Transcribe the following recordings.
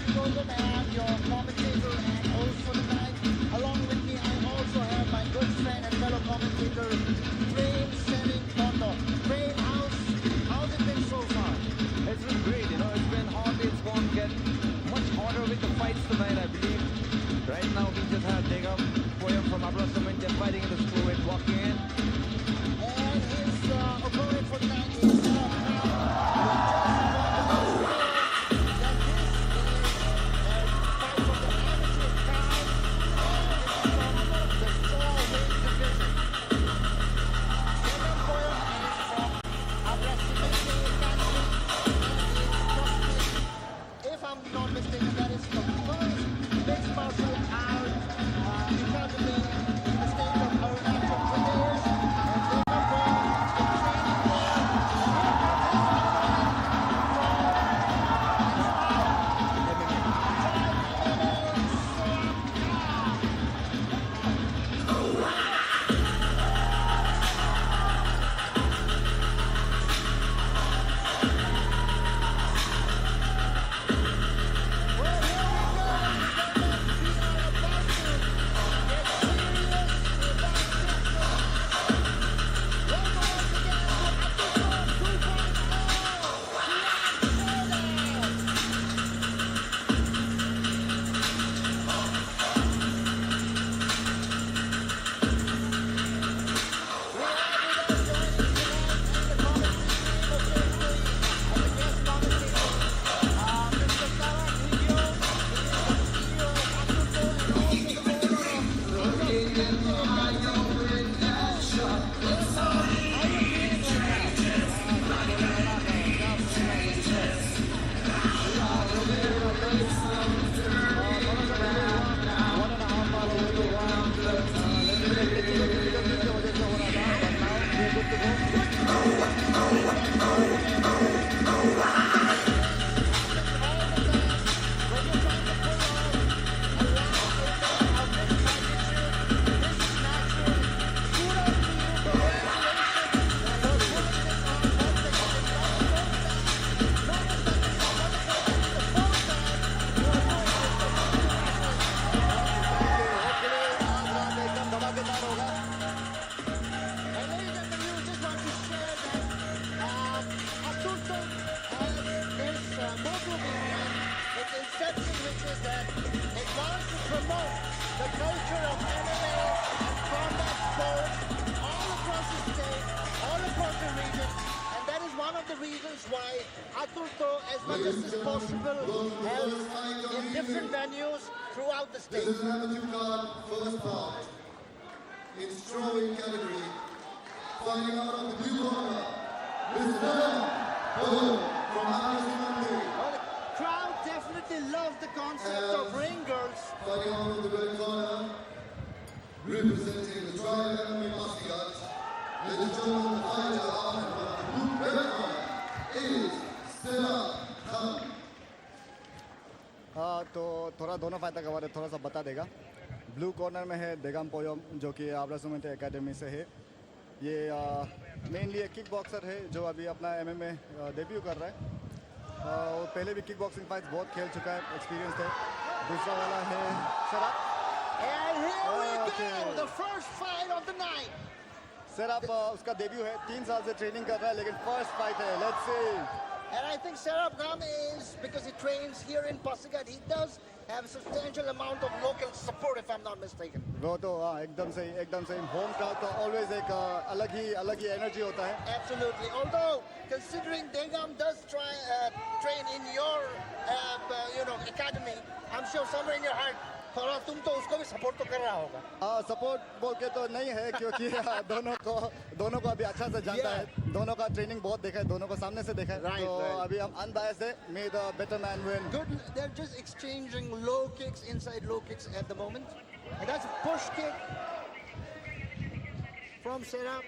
Goodwin and your commentator, and also tonight, along with me, I also have my good friend and fellow commentator, Sharing Kondo. Train, how's it been so far? It's been great, it's been hot, it's going to get much hotter with the fights tonight, I believe. Right now, we just had Dado Chumpi from Abrasumente fighting in the strawweight, walking in. And his opponent for tonight is why Aturto, as much as is possible, held in different venues throughout the state. This is an amateur card, first bout. In strawweight category, fighting out of the blue corner, Mr. Kago from Abrasumente. Well, the crowd definitely loves the concept of ring girls. Fighting out of the red corner, representing the tribe enemy Pasighat. Ladies and gentlemen, the fighter out of the blue red corner is Tamang. तो थोड़ा दोनों fighter के बारे में थोड़ा सा बता देगा। ब्लू कॉर्नर में है देगाम पोयम जो कि आब्रासुमेंटे एकेडमी से है। ये मेनली एक किक बॉक्सर है जो अभी अपना एमएमए डेब्यू कर रहा है। वो पहले भी किक बॉक्सिंग फाइट्स बहुत खेल चुका है, एक्सपीरियंस है। दूसरा वाला है सराप। And here we go, the first fight of the night. सराप उसका डेब्यू है, 3 साल से ट्रेनिंग कर रहा है, लेकिन फर्स्ट फाइट है। Let's see. And I think Sarab Gham is, because he trains here in Pasighat, he does have a substantial amount of local support, if I'm not mistaken. वो तो एकदम सही होम क्राउड का always एक अलग ही energy होता है। Absolutely. Although considering Degam does train in your academy, I'm sure somewhere in your heart थोड़ा तुम तो उसको भी सपोर्ट तो कर रहा होगा। सपोर्ट बोल के तो नहीं है क्योंकि दोनों को अभी अच्छा से जानता है, दोनों का ट्रेनिंग बहुत देखा है, दोनों को सामने से देखा है। तो अभी हम अनबायस्ड है, may the better man win. Good. They're just exchanging low kicks, inside low kicks at the moment, and that's a push kick from Sarab.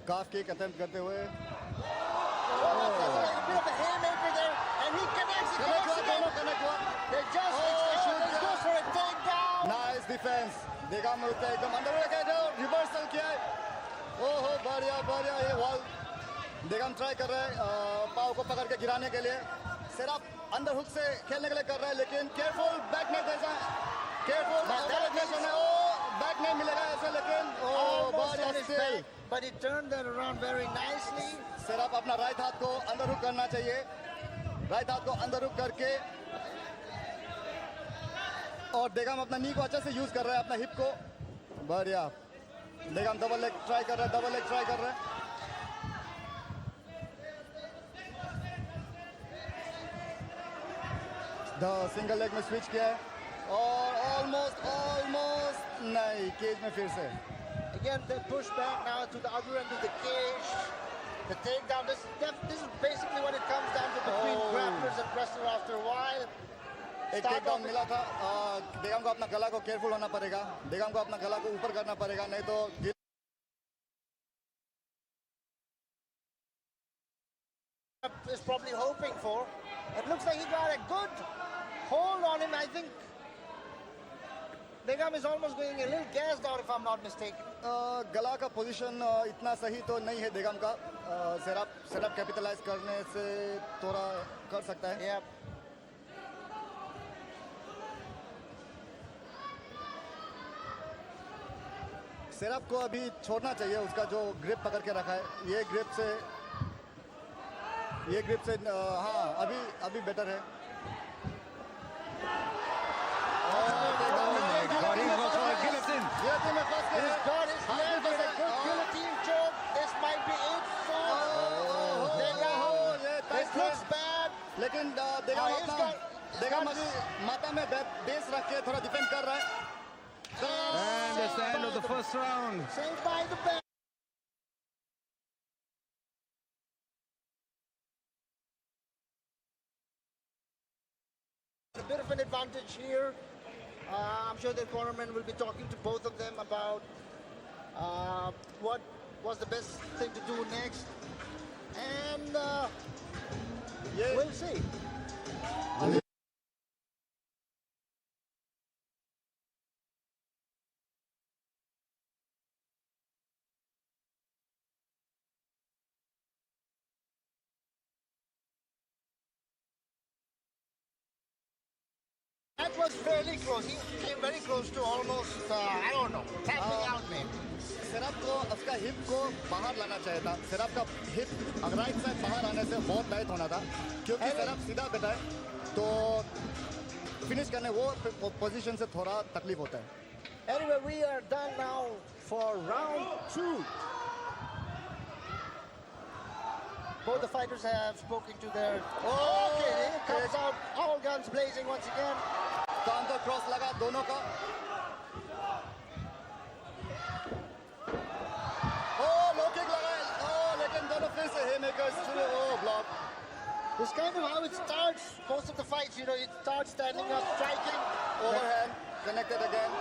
Calf kick attempt करते हुए A bit of a haymaker there, and he connects. They just let's go for a takedown. Nice defence. देगा मिलता है एकदम अंदर लगा है, reversal किया है। ओहो बढ़िया ये वॉल देगम ट्राई कर रहा है पाव को पकड़ के गिराने के लिए। सिर्फ अंडर हुक से खेलने के लिए कर रहा है, लेकिन केयरफुल बैक नहीं देना, केयरफुल बैक नहीं मिलेगा ऐसे, लेकिन but he turned that around very nicely. सिर्फ अपना राइट हाथ को अंदर हुक करना चाहिए, राइट हाथ को अंदर हुक करके, और देगम अपना नी को अच्छे से यूज कर रहा है, अपना हिप को। बढ़िया, देगम डबल लेग ट्राई कर रहा है, डबल लेग ट्राई कर रहा है। सिंगल लेग में स्विच किया है और ऑलमोस्ट नहीं, केज में फिर से। Again, they push back now to the other end of the cage. The takedown. This is basically what it comes down to between grapplers and wrestlers after a while. एक takedown मिला था, देगम को अपना गला को केयरफुल होना पड़ेगा, देगम को अपना गला को ऊपर करना पड़ेगा, नहीं तो is probably hoping for. It looks like he got a good hold on him. I think Degam is almost going a little gassed out, if I'm not mistaken. गला का पोजीशन इतना सही तो नहीं है देगम का, सेटअप कैपिटलाइज करने से थोड़ा कर सकता है। Yeah. सेटअप को अभी छोड़ना चाहिए, उसका जो ग्रिप पकड़ के रखा है, ये ग्रिप से हाँ अभी बेटर है। He's got his leg with a good guillotine choke. This might be it. So this looks bad. लेकिन देगम अभी माथा में बेस रख के थोड़ा डिफेंड कर रहा है। And that's the end of the first round. Saved by the back. A bit of an advantage here. I'm sure the cornermen will be talking to both of them about what was the best thing to do next, and we'll see. That was fairly close. He came very close to almost, I don't know, tapping out maybe. सिर्फ को उसका hip को बाहर लाना चाहिए था। सिर्फ का हिप राइट साइड बाहर आने से बहुत टाइट होना था, क्योंकि सिर्फ सीधा बैठा है तो फिनिश करने वो पोजीशन से थोड़ा तकलीफ होता है। Anyway, we are done now for round 2. Both the fighters have spoken to their... Okay, here comes out, all guns blazing once again. Counter cross लगा दोनों का। लो किक लगा, लेकिन दोनों फिर से हेमेकर्स block. This is kind of how it starts most of the fights, you know, it starts standing up, striking. Overhand, connected again.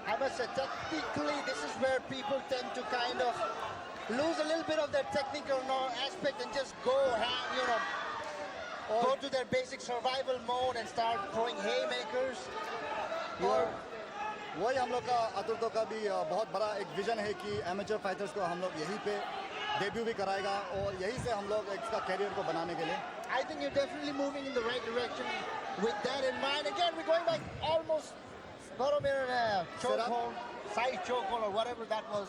I must say, technically, this is where people tend to kind of lose a little bit of their technical aspect and just go to their basic survival mode and start throwing haymakers. और वही हम लोग का अतुर्तो का भी बहुत बड़ा एक विजन है कि एमेचर फाइटर्स को हम लोग यहीं पे डेब्यू भी कराएगा और यहीं से हम लोग इसका कैरियर को बनाने के लिए। I think you're definitely moving in the right direction with that in mind. Again, we're going back almost Boromir chokehold, side chokehold or whatever that was.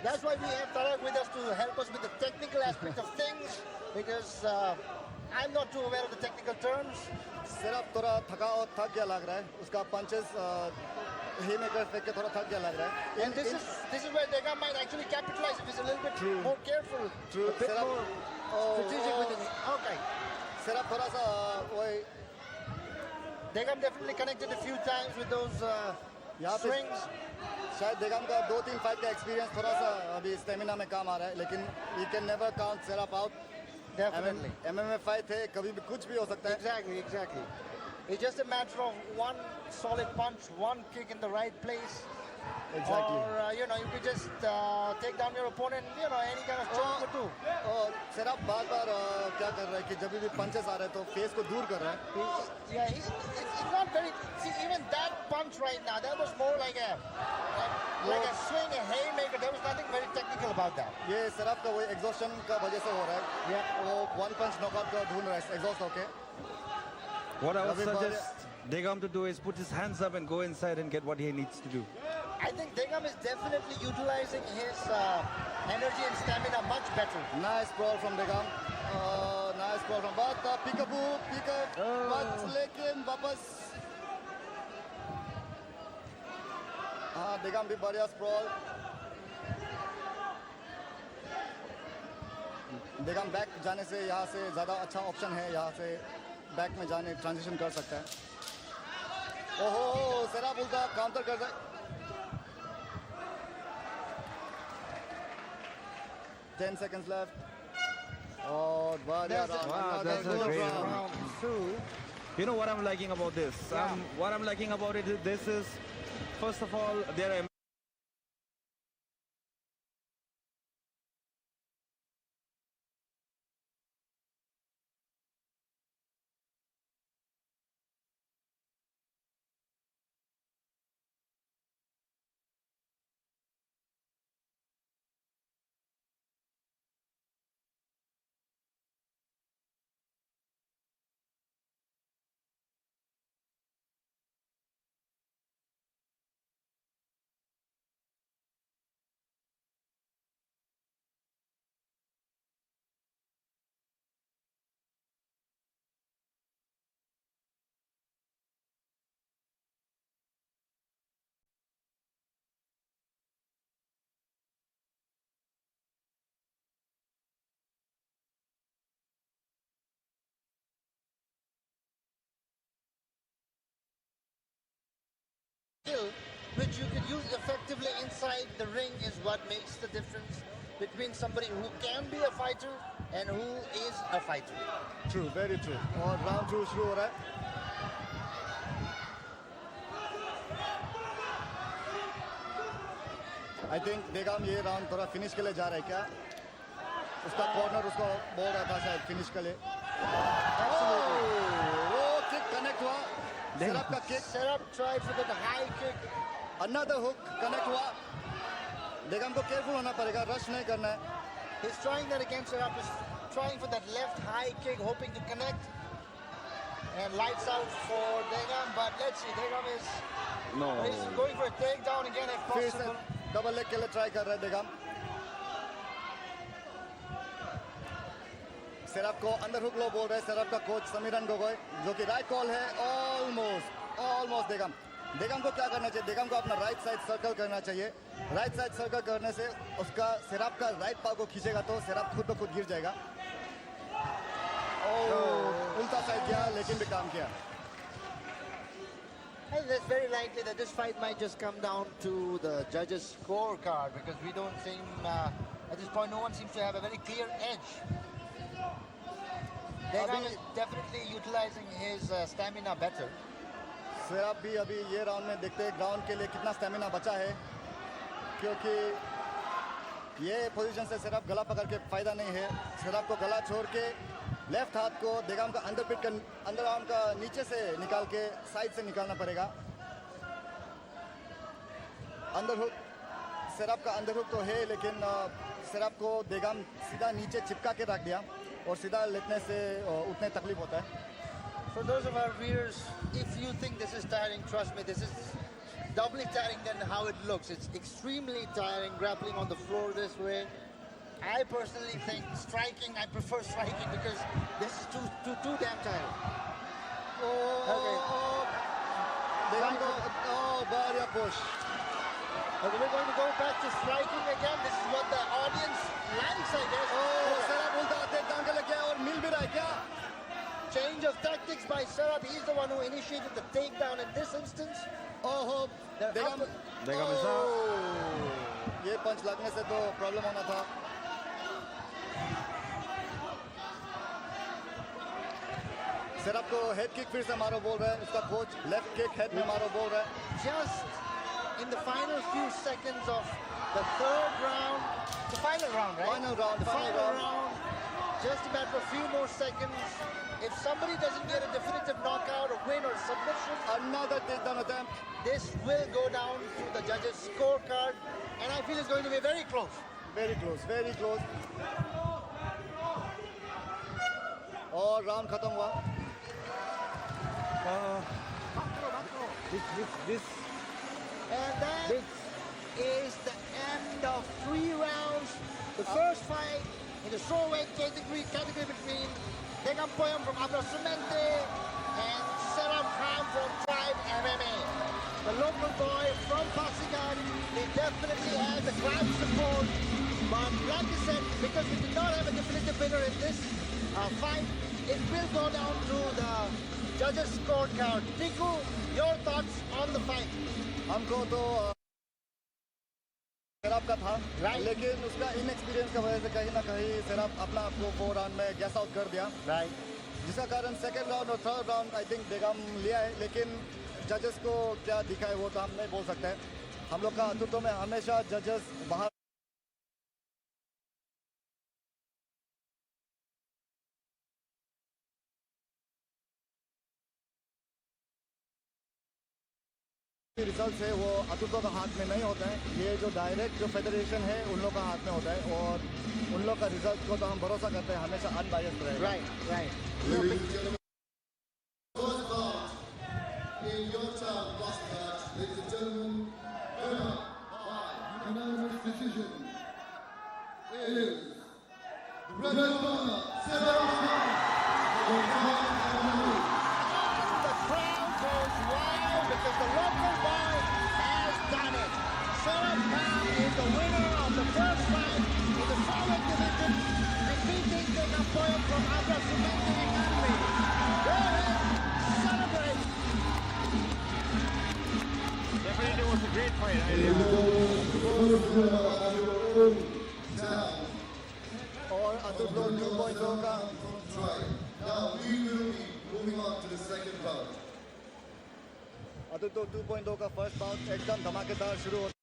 That's why we have Tarak with us to help us with the technical aspect of things, because I'm not too aware of the technical terms. सिर्फ थोड़ा थक गया लग रहा है, उसका punches हेमेकर फेंक के थोड़ा थक गया लग रहा है। And this is where Degam might actually capitalize if he's a little bit more careful, a bit more strategic with it. Okay. सिर्फ थोड़ा सा वही Degam definitely connected a few times with those swings. शायद देगम का 2-3 fight का experience थोड़ा सा अभी स्टेमिना में काम आ रहा है, लेकिन you can never count Serap out. Definitely. MMA fight है, कभी भी कुछ भी हो सकता है। Exactly. It's just a matter of one solid punch, one kick in the right place, Exactly. Or, you know, you could just take down your opponent, you know, any kind of choke or two. और सिर्फ बार-बार क्या कर रहा है कि जब भी पंचेस आ रहे हैं तो फेस को दूर कर रहा है. Yeah, it's not very. See, even that punch right now, that was more like a swing, a haymaker. There was nothing very technical about that. ये सिर्फ का वो exhaustion का वजह से हो रहा है. Yeah. वो one punch knockout का ढूंढ रहा है exhaust होके. What I would suggest Degam to do is put his hands up and go inside and get what he needs to do. I think Degam is definitely utilizing his energy and stamina much better. Nice brawl from Degam. Nice brawl from but peekaboo, but लेकिन वापस हाँ Degam भी बढ़िया sprawl. Degam back जाने से यहाँ से ज़्यादा अच्छा ऑप्शन है. यहाँ से बैक में जाने ट्रांजिशन कर सकता है. ओहो सेरा बुल्टा काउंटर कर रहा है. 10 seconds left. Oh, Wow, that's a great round. You know what I'm liking about this? Yeah. What I'm liking about it, this is, first of all, there are skill which you could use effectively inside the ring is what makes the difference between somebody who can be a fighter and who is a fighter. True, very true. और round 2 शुरू हो रहा है. I think Degam ये round थोड़ा finish के लिए जा रहा है क्या? उसका corner उसको बोल रहा था शायद finish के लिए. वो kick connect हुआ. Serap का kick. Serap tried for the high kick. Another hook connect हुआ. Degam को careful होना पड़ेगा. Rush नहीं करना है. He's trying that again. Serap is trying for that left high kick, hoping to connect. And lights out for Degam, but let's see. Degam is he's going for a takedown again if फिर से possible. double leg के लिए try कर रहा है Degam. Serap को अंदर hook लो बोल रहे हैं Serap का कोच समीरन गोगोई जो कि राइट कॉल है. ऑलमोस्ट Degam को क्या करना चाहिए? Degam को अपना राइट साइड सर्कल करना चाहिए. राइट साइड सर्कल करने से उसका Serap का राइट पाव को खींचेगा तो Serap खुद ब खुद गिर जाएगा. उल्टा साइड किया लेकिन भी काम किया. I think it's very likely that this fight might just come down to the judges' scorecard because we don't seem, at this point, no one seems to have a very clear edge. Degam is definitely utilizing his stamina better. Serap भी अभी ये round में देखते हैं ground के लिए कितना stamina बचा है क्योंकि ये पोजीशन से Serap गला पकड़ के फायदा नहीं है. Serap को गला छोड़ के लेफ्ट हाथ को Degam का अंडर आर्म का नीचे से निकाल के साइड से निकालना पड़ेगा. अंडर हुक Serap का अंडर हुक तो है लेकिन Serap को Degam सीधा नीचे चिपका के रख दिया और सीधा लेटने से उतने तकलीफ होता है. For those of our viewers, if you think this is tiring, trust me, this is doubly tiring than how it looks. It's extremely tiring grappling on the floor this way. I personally think striking, I prefer striking because this is too damn tiring. Degam को बढ़िया push. Okay, we're going to go back to striking again. This is what the audience likes, I guess. Serap उल्टा takedown के लिए गया और मिल भी रहा है क्या? Change of tactics by Serap. He's the one who initiated the takedown in this instance. Degam is out. ये पंच लगने से तो प्रॉब्लम होना था. Serap को हेड किक फिर से मारो बोल रहा है. उसका कोच लेफ्ट किक हेड में मारो बोल रहा है. in the final few seconds of the third round, the final round, right? Final round, The final final round. round. Just a matter of a few more seconds. If somebody doesn't get a definitive knockout, a win, or submission, Another takedown attempt. this will go down to the judges' scorecard, and I feel it's going to be very close. Very close, very close. और round खत्म हुआ. This And that is the end of 3 rounds. The first fight in the strawweight category between Taipodia from Abrasumente and Sarab Khan from Tribe MMA. The local boy from Pasighat, they definitely had the crowd support. But like I said, because we did not have a definitive winner in this fight, it will go down to the judges' scorecard. Niku, your thoughts on the fight? हमको तो सेराप का था, Right. लेकिन उसका inexperience की वजह से कहीं ना कहीं सेराप अपना आप को 4 राउंड में गैस आउट कर दिया, Right. जिसका कारण सेकंड राउंड और third round I think Degam लिया है. लेकिन जजेस को क्या दिखा है वो तो हम नहीं बोल सकते हैं. हम लोग का अतुर्तो में हमेशा जजेस बाहर रिजल्ट है वो अतुर्तो का हाथ में नहीं होता है. ये जो डायरेक्ट जो फेडरेशन है उन लोग का हाथ में होता है, और उन लोग का रिजल्ट को तो हम भरोसा करते हैं हमेशा अनबायस्ड रहेगा. Right, right. Ladies and gentlemen, first bout in Yumter Pasighat, ladies and gentlemen, winner by unanimous decision is the red corner, Sarab Khan from Tamang. The crowd goes wild because the local boy has done it. Sarab Khan is the winner of the first fight in the strawweight division, defeating Taipodia from Abrasumente and Goodwin. Go ahead, celebrate. definitely was a great fight. First winner of your own town और अतुर्तो 2.0 का from Tribe. Now we will be moving on to the second bout. अतुर्तो 2.0 का first bought एकदम धमाकेदार शुरू होता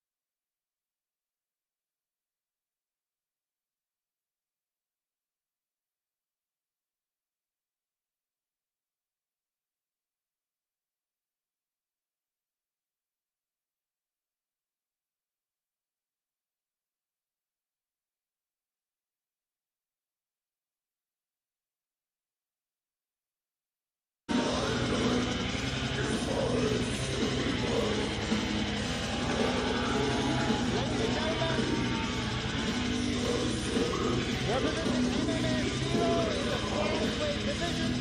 Representing MMA Ziro in the flyweight division,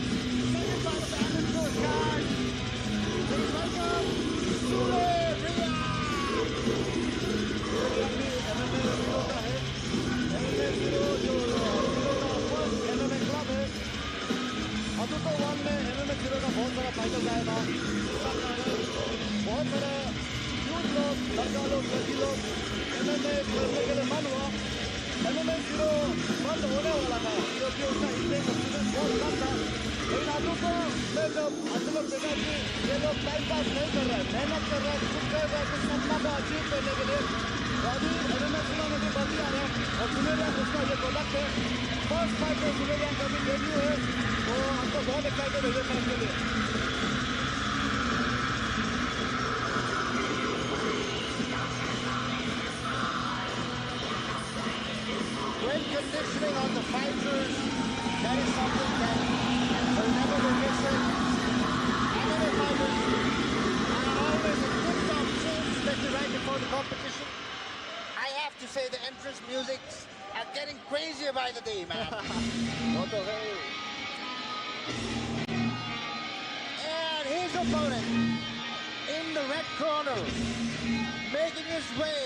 second bout of the amateur card. Please welcome Sureya. MMA zero का है. MMA zero जो अतुर्तो का first MMA club है. अतुर्तो 1 में MMA ज़ीरो का बहुत सारा फाइटर्स आया था. इसका कारण बहुत सारा यूथ लोग, लड़का लोग, लड़की लोग MMA खेलने के लिए मन हुआ. MMA ज़ीरो बंद होने वाला था क्योंकि उसका इंटेक स्टूडेंट बहुत कम था. लेकिन अतुर्तो में जब हम लोग देखा कि ये लोग टाइम पास नहीं कर रहा है, मेहनत कर रहा है, कुछ कर रहा है, कुछ सपना को अचीव करने के लिए, तो अभी MMA ज़ीरो में भी बढ़ती आ रहा है. और सुनेरिया उसका ये प्रोडक्ट है. फर्स्ट फाइट में सुनेरिया का भी डेब्यू है, तो हमको बहुत एक्साइटेड है ये फाइट के लिए. Great conditioning on the fighters. That is something that will never be missing. MMA fighters are always in tip-top shape, especially right before the competition. I have to say the entrance musics are getting crazier by the day, man. वो तो है. And his opponent in the red corner, making his way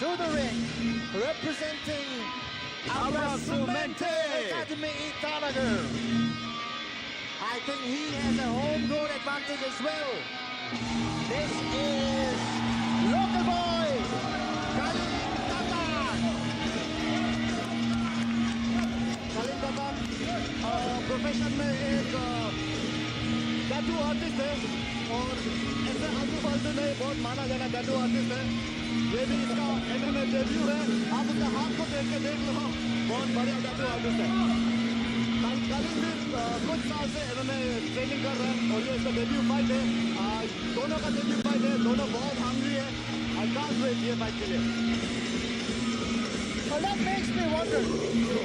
to the ring, representing Abrasumente Academy Tamang. I think he has a homegrown advantage as well. This is local boy, Kamin Tayeng. कालीन तातांग profession में एक tattoo artist है, और ऐसे फालतू नहीं, बहुत माना जाना टैटू आर्टिस्ट है। ये भी इसका MMA डेब्यू है। आप उसका हाथ को देख के देख लो, बहुत बढ़िया टैटू आर्टिस्ट है। कलिंग भी कुछ साल से MMA ट्रेनिंग कर रहा है और ये इसका डेब्यू फाइट है। दोनों का डेब्यू फाइट है, दोनों बहुत हंग्री है। I can't wait ये फाइट के लिए। Well, that makes me wonder,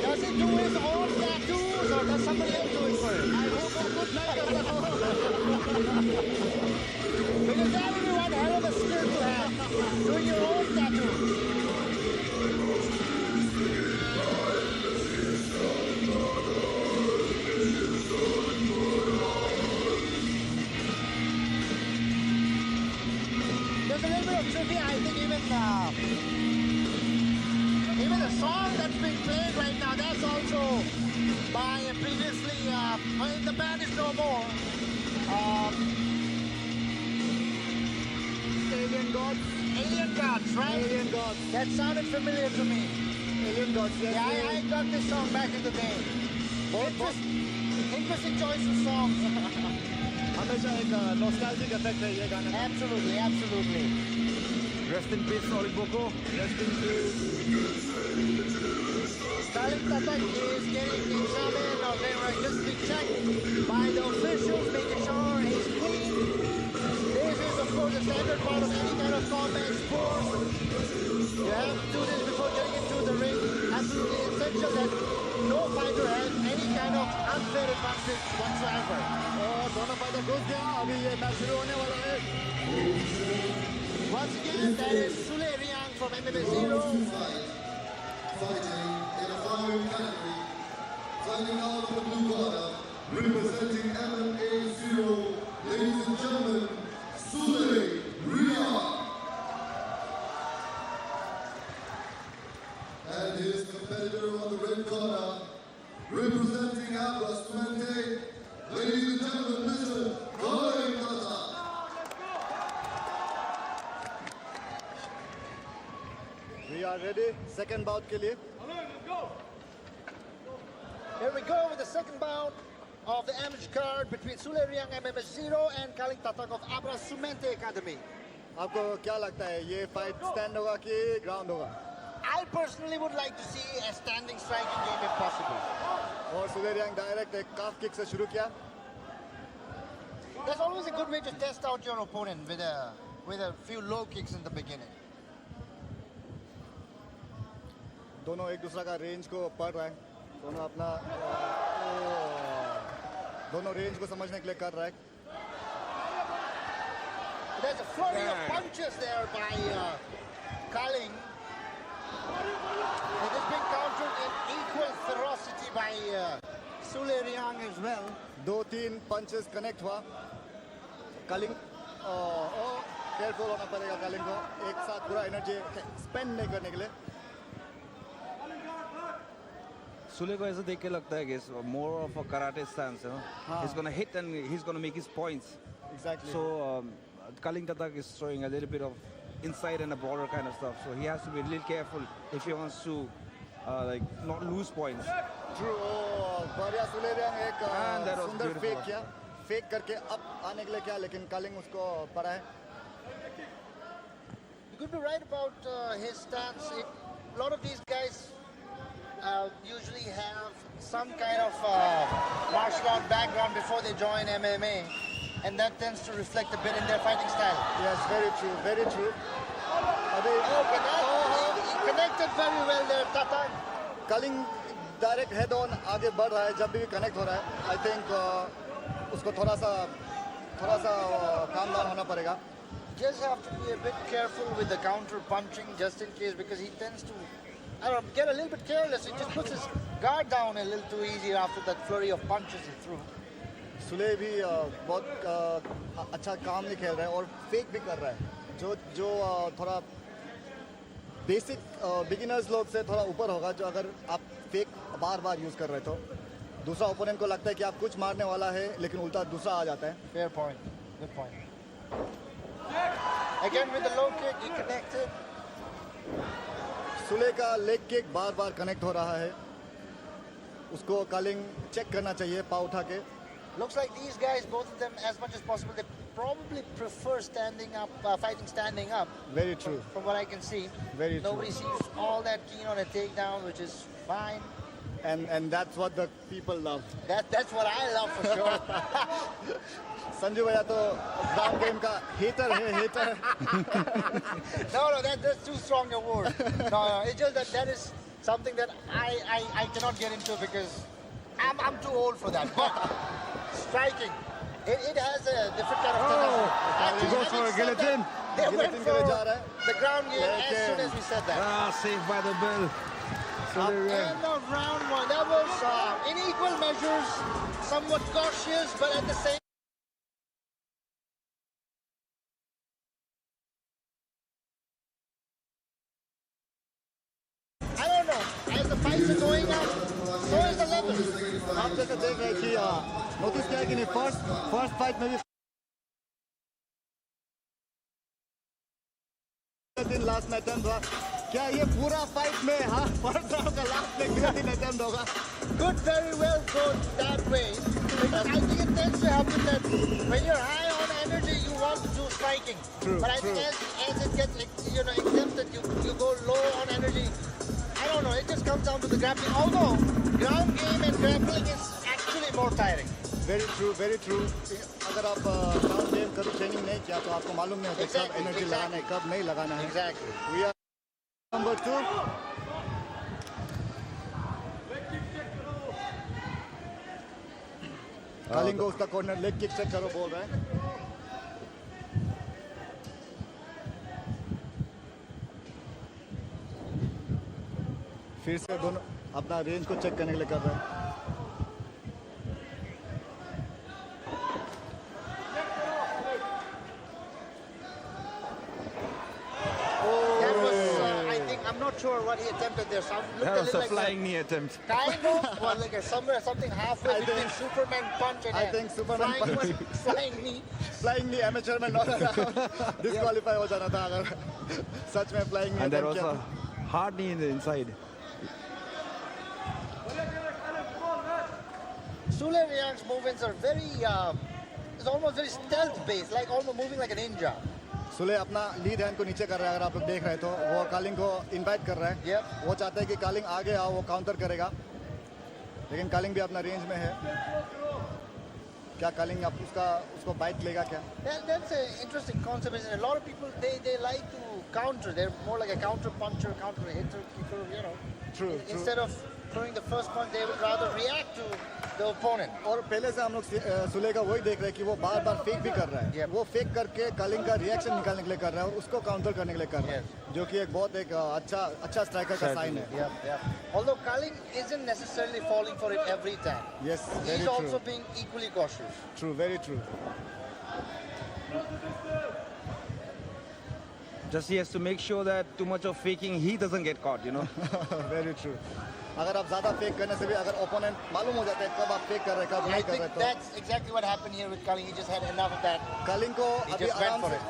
does he do his own tattoos or does somebody else do it for him? I hope वो कुछ नहीं करता हो। Because that would be one hell of a skill to have, doing your own tattoo. There's a little bit of trivia, I think even the song that's being played right now, that's also by a previously, well, the band is no more. Alien Gods, right? Alien Gods, That sounded familiar to me. Alien Gods, yes. Yeah, I got this song back in the day. Interesting choice of songs. हमेशा एक nostalgic effect है ये गाना। Absolutely, absolutely. Rest in peace, Ollie Boko. Rest in peace. Kamin Tayeng is getting examined or just being checked by the officials, making sure he's clean. This is, of course, a standard part of any kind of combat sport. You have to do this before getting into the ring. Absolutely essential that no fighter has any kind of unfair advantage whatsoever. और दोनों fighter घुस गया, अभी ये match शुरू होने वाला है। Once again, that is Suleri from MMA Ziro. Fighting in a flyweight category, fighting out of the blue corner, representing MMA Zero, ladies and gentlemen, Suleri. And his competitor on the red corner, representing Abrasumente, ladies and gentlemen, Mr. Kamin Tayeng. We are ready, second bout के लिए। Here we go with the second bout of the amateur card between Suleri MMA Ziro and Kamin Tayeng of Abrasumente Academy. आपको क्या लगता है ये fight stand होगा कि ground होगा? I personally would like to see a standing striking game if possible. और सुलेरियांग direct एक काफ किक से शुरू किया। That's always a good way to test out your opponent with a few low kicks in the beginning. दोनों एक दूसरा का range को पढ़ रहा है, दोनों अपना दोनों रेंज को समझने के लिए कर रहा है। There's a flurry of punches there by Kaling. It has been countered in equal ferocity by Suleri as well. 2-3 punches connect हुआ। कलिंग केयरफुल होना पड़ेगा कलिंग को, एक साथ पूरा एनर्जी स्पेंड नहीं करने के लिए। Sule को ऐसा देख के लगता है कि more of a karate stance, you know. He's gonna hit and he's gonna make his points. Exactly. So Kamin Tayeng is throwing a little bit of inside and a border kind of stuff. So he has to be a little careful if he wants to like not lose points. True. बढ़िया सुलेरियांग एक And that was सुंदर beautiful. Fake किया, fake करके अब आने के लिए क्या, लेकिन कलिंग उसको पड़ा है। You could be right about his stance. A lot of these guys usually have some kind of martial art background before they join MMA, and that tends to reflect a bit in their fighting style. Yes, very true, very true. अभी He connected very well there, Tayeng. Kalinga direct head on आगे बढ़ रहा है, जब भी connect हो रहा है। आई थिंक उसको थोड़ा सा काम डाउन होना पड़ेगा। Just have to be a bit careful with the counter punching, just in case, because he tends to, I don't know, get a little bit careless. He just puts his guard down a little too easy after that flurry of punches he threw. Sule भी बहुत अच्छा काम नहीं खेल रहा है और fake भी कर रहा है, जो थोड़ा बेसिक बिगिनर्स लोग से थोड़ा ऊपर होगा, जो अगर आप फेक बार यूज़ कर रहे तो दूसरा ओपोनेंट को लगता है कि आप कुछ मारने वाला है, लेकिन उल्टा दूसरा आ जाता है। Fair point. Good point. Again with the low kick, he connected. Sule का लेग किक बार कनेक्ट हो रहा है, उसको कलिंग चेक करना चाहिए पाव उठा के। Looks like these guys, both of them, as much as possible, they probably prefer standing up, fighting standing up. Very true. From what I can see. Very true. Nobody seems all that keen on a takedown, which is fine. And that's what the people love. That's what I love for sure. Sanju भैया तो ground game का hater है, hater. No, that's too strong a word. No, it's just that is something that I cannot get into because I'm too old for that. But striking, it has a different kind of tenacity. He goes for a guillotine. They went Guillotine for के लिए जा रहा है. the ground game as soon as we said that. Saved by the bell. End of round one. That was in equal measures, somewhat cautious, but at the same. I don't know. As the fights are going up, so is the level. आप जैसे देख रहे हैं कि notice किया है कि नहीं फर्स्ट फाइट में भी दिन लास्ट में अटेम्प्ट हुआ. क्या ये पूरा फाइट में फर्स्ट राउंड का लास्ट में गिलोटिन अटेम्प्ट होगा? Could very well go that way. Because I think it tends to happen that when you're high on energy, you want to do striking. True, but I think as it gets exempted, you go low on energy. I don't know. It just comes down to the grappling. Although ground game and grappling is actually more tiring. Very true, very true. अगर आप ground game कभी training नहीं किया तो आपको मालूम नहीं होता कब एनर्जी लगाना है, कब नहीं लगाना है. Exactly. We are number 2. Kaling को उसका कॉर्नर लेग किक से करो बोल रहा है. फिर से दोनों अपना रेंज को चेक करने के लिए कर रहे हैं. That was, I think, I'm not sure what he attempted there. That was a flying knee attempt. Kind of, well, like something halfway between Superman punch and I think Superman punch. flying knee. Flying knee amateur में not disqualify हो जाना था अगर सच में flying knee. And there was a hard knee in the inside. Sule Riang's movements are very, it's almost very stealth based, like almost moving like a ninja. Sule अपना lead hand को नीचे कर रहा है. अगर आप लोग देख रहे हैं तो वो कालिंग को इनवाइट कर रहा है. Yep. वो चाहता है कि कालिंग आगे आओ, वो काउंटर करेगा. लेकिन कालिंग भी अपना रेंज में है. क्या कालिंग आप उसको बाइट लेगा क्या? That's an interesting concept. Isn't it? A lot of people they like to counter. They're more like a counter puncher, counter hitter, kicker. True. Instead of throwing the first punch, they would rather react to the opponent. और पहले से हम लोग सुले का वही देख रहे हैं कि वो बार-बार फेक भी कर रहा है. Yep. वो फेक करके कालिंग का रिएक्शन निकालने के लिए कर रहा है और उसको काउंटर करने के लिए कर रहा है. जो कि एक बहुत एक अच्छा स्ट्राइकर का साइन है. Yeah. Although Kaling isn't necessarily falling for it every time. Yes, very He's true. also being equally cautious. True, very true. Just he has to make sure that too much of faking he doesn't get caught, Very true. अगर आप ज़्यादा fake करने से भी अगर opponent मालूम हो जाता है कब आप फेक कर रहे हैं कब I नहीं कर think रहे तो that's exactly what happened here with Kaling. He just had enough of that. Kaling को He अभी just went आराम for से it.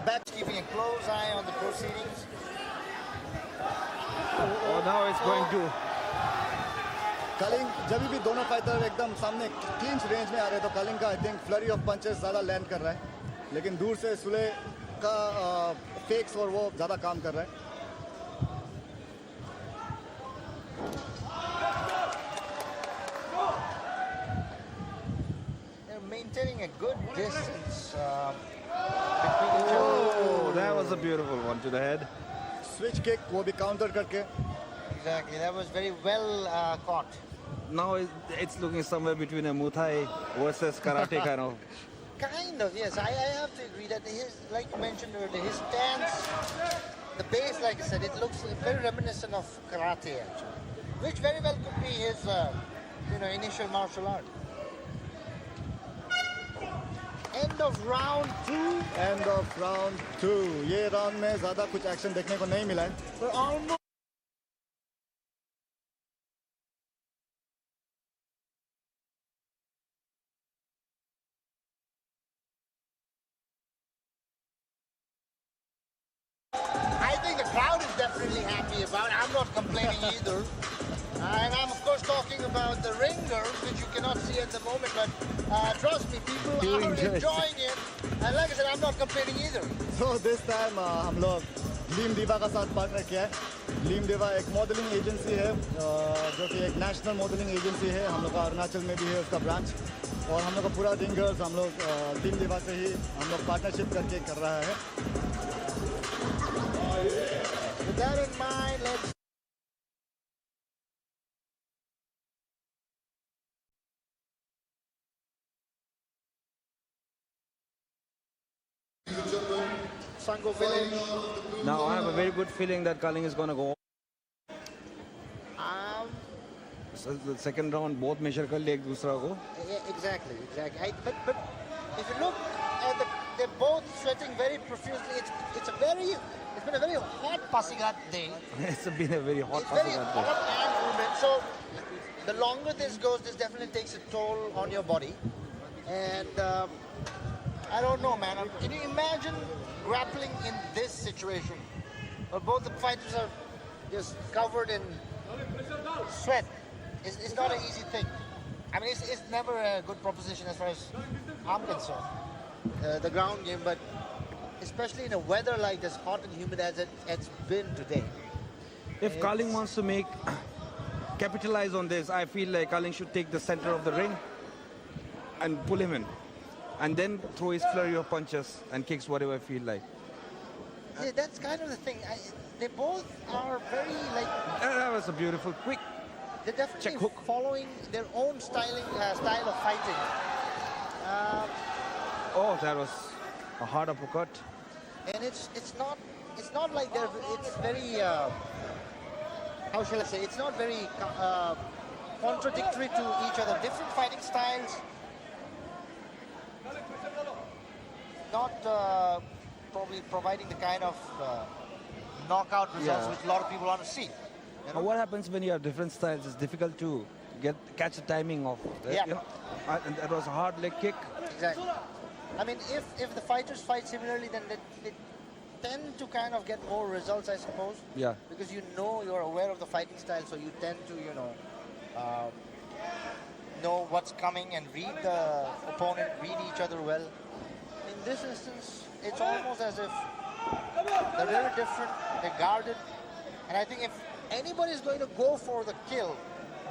Back Keeping a close eye on the proceedings. Oh, now it's going to. Kalinga जब भी दोनों fighter एकदम सामने clinch range में आ रहे हैं तो कालिंग का I think flurry of punches ज़्यादा लैंड कर रहा है. लेकिन दूर से सुले का फेक्स और वो ज़्यादा काम कर रहा है. Maintaining a good distance between each other. Oh, that was a beautiful one to the head. Switch kick वो भी काउंटर करके. Exactly, that was very well caught. Now it's looking somewhere between a Muay Thai versus karate kind of. Kind of, yes. I have to agree that like you mentioned earlier, his stance, the base, like I said, it looks very reminiscent of karate actually, which very well could be his, initial martial art. End of round 2. End of round 2. ये round में ज़्यादा कुछ action देखने को नहीं मिला है. We're almost. I think the crowd is definitely happy about it. I'm not complaining either. And I'm, of course, just talking about the ring girls, which you cannot see at the moment, but trust me, people are enjoying it. And like I said, I'm not complaining either. So this time हम लोग लीम दीवा का साथ partner किया है. लीम दीवा एक मॉडलिंग एजेंसी है जो कि एक नेशनल मॉडलिंग एजेंसी है. हम लोग का अरुणाचल में भी है उसका ब्रांच. और हम लोग का पूरा रिंग गर्ल्स हम लोग लीम दीवा से ही हम लोग पार्टनरशिप करके कर रहा है. With that in mind, let's Sango Village. Now I have a very good feeling that Kaling is going to go. So the second round, both measure कर लिए एक दूसरा को. Exactly. But if you look at they're both sweating very profusely. It's been a very hot Pasighat day. It's been a very hot It's very Pasighat day. hot and humid. So the longer this goes, this definitely takes a toll on your body. And I don't know, man. Can you imagine grappling in this situation? Well, both the fighters are just covered in sweat. It's not an easy thing. I mean, it's never a good proposition as far as I'm concerned. The ground game, but especially in a weather like this, hot and humid as it's been today. If Kaling wants to capitalize on this, I feel like Kaling should take the center of the ring and pull him in. And then throw his flurry of punches and kicks, whatever I feel like. Yeah, that's kind of the thing. They both are very That was a beautiful, quick. They're definitely Check hook. following their own style of fighting. Oh, that was a hard uppercut. And it's not like it's very how shall I say? It's not very contradictory to each other. Different fighting styles. Not probably providing the kind of knockout results which a lot of people want to see. You know? What happens when you have different styles? It's difficult to catch the timing of. And that was a hard leg kick. Exactly. I mean, if the fighters fight similarly, then they tend to kind of get more results, I suppose. Yeah. Because you're aware of the fighting style, so you tend to know what's coming and read the opponent, read each other well. In this instance, it's almost as if they're very different, they're guarded, and I think if anybody's going to go for the kill,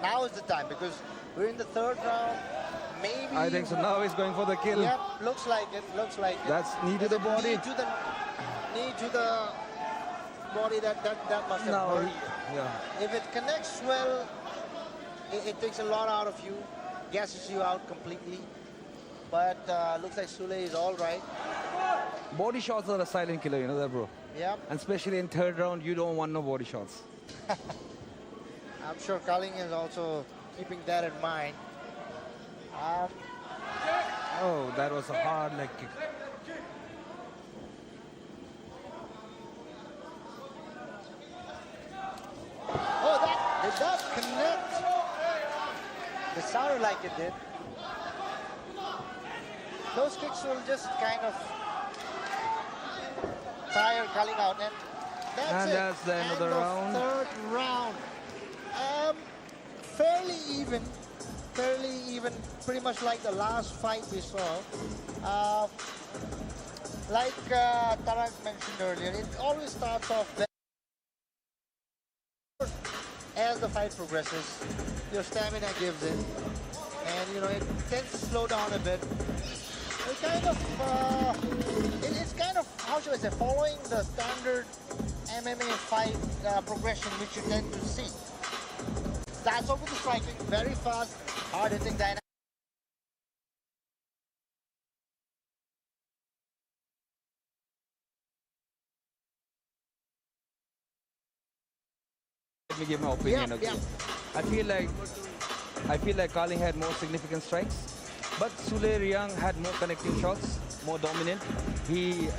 now is the time, because we're in the third round, maybe... I think so, now he's going for the kill. Yep, looks like it. That's knee to the body. Knee to the body, that must have hurt. Yeah. If it connects well, it takes a lot out of you, gasses you out completely. But looks like Sule is all right. Body shots are a silent killer, you know that, bro? Yeah. And especially in third round, you don't want no body shots. I'm sure Kaling is also keeping that in mind. Oh, that was a hard leg kick. Oh, did that connect? It sounded like it did. Those kicks will just kind of tire Kaling out, and that's the end of the round. Third round. Fairly even, pretty much like the last fight we saw. Like Tamang mentioned earlier, it always starts off there. As the fight progresses, your stamina gives in, and it tends to slow down a bit. It's kind of, how should I say, following the standard MMA fight progression which you tend to see. Starts off with the striking, very fast, hard-hitting dynamic. Let me give my opinion. Yeah. I feel like Kaling had more significant strikes, but Sule Riang had more connecting shots, more dominant. He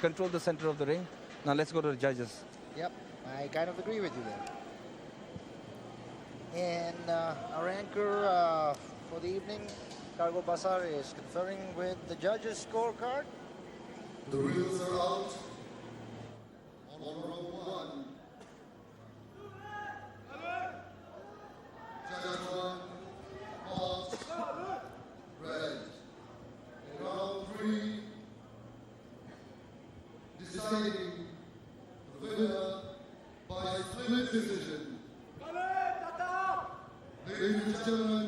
controlled the center of the ring. Now let's go to the judges. Yep, I kind of agree with you there. And our anchor for the evening, Kago Basar, is conferring with the judges' scorecard. The reels are out on round one. Saskatchewan, Hawks, Red. In round 3, deciding the winner by split decision. Ladies and gentlemen,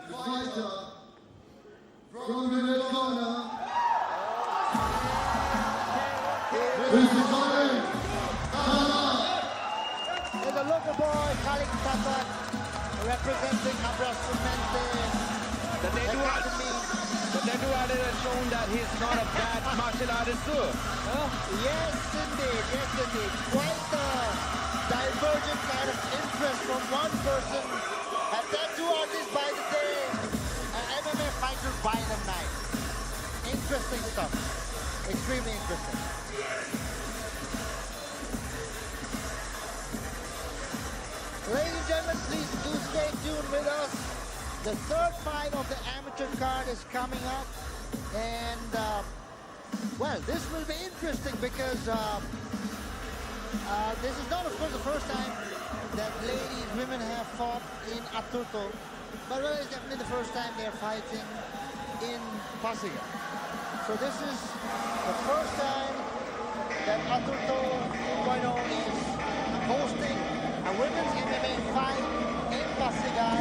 the fighter from the red corner, this is Kamin Tayeng. There's a local boy, Kamin Tayeng, representing Abrasumente. The Dedu artist has shown that he's not a bad martial artist too. Huh? Yes, indeed. Yes, indeed. Quite a divergent kind of interest from one person. A tattoo artist by the day, an MMA fighter by the night. Interesting stuff. Extremely interesting. Ladies and gentlemen, please do stay tuned with us. The third fight of the amateur card is coming up. And, well, this will be interesting because this is not, of course, the first time that women have fought in Aturto. But well, it's definitely the first time they're fighting in Pasighat. So this is the first time that Aturto 2.0 is hosting a women's MMA fight in Pasighat,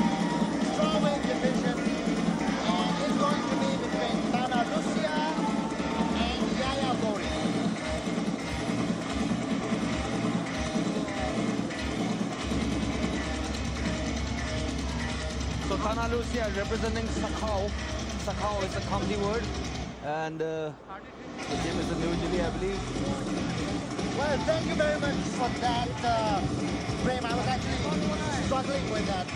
strawweight division, and it's going to be between Tanalusia and Yaya Bori. So Tanalusia representing Sakao. Sakao is a Khmer word, and the name is a New Delhi, I believe. Well, thank you very much for that, Prem. I was actually struggling with that.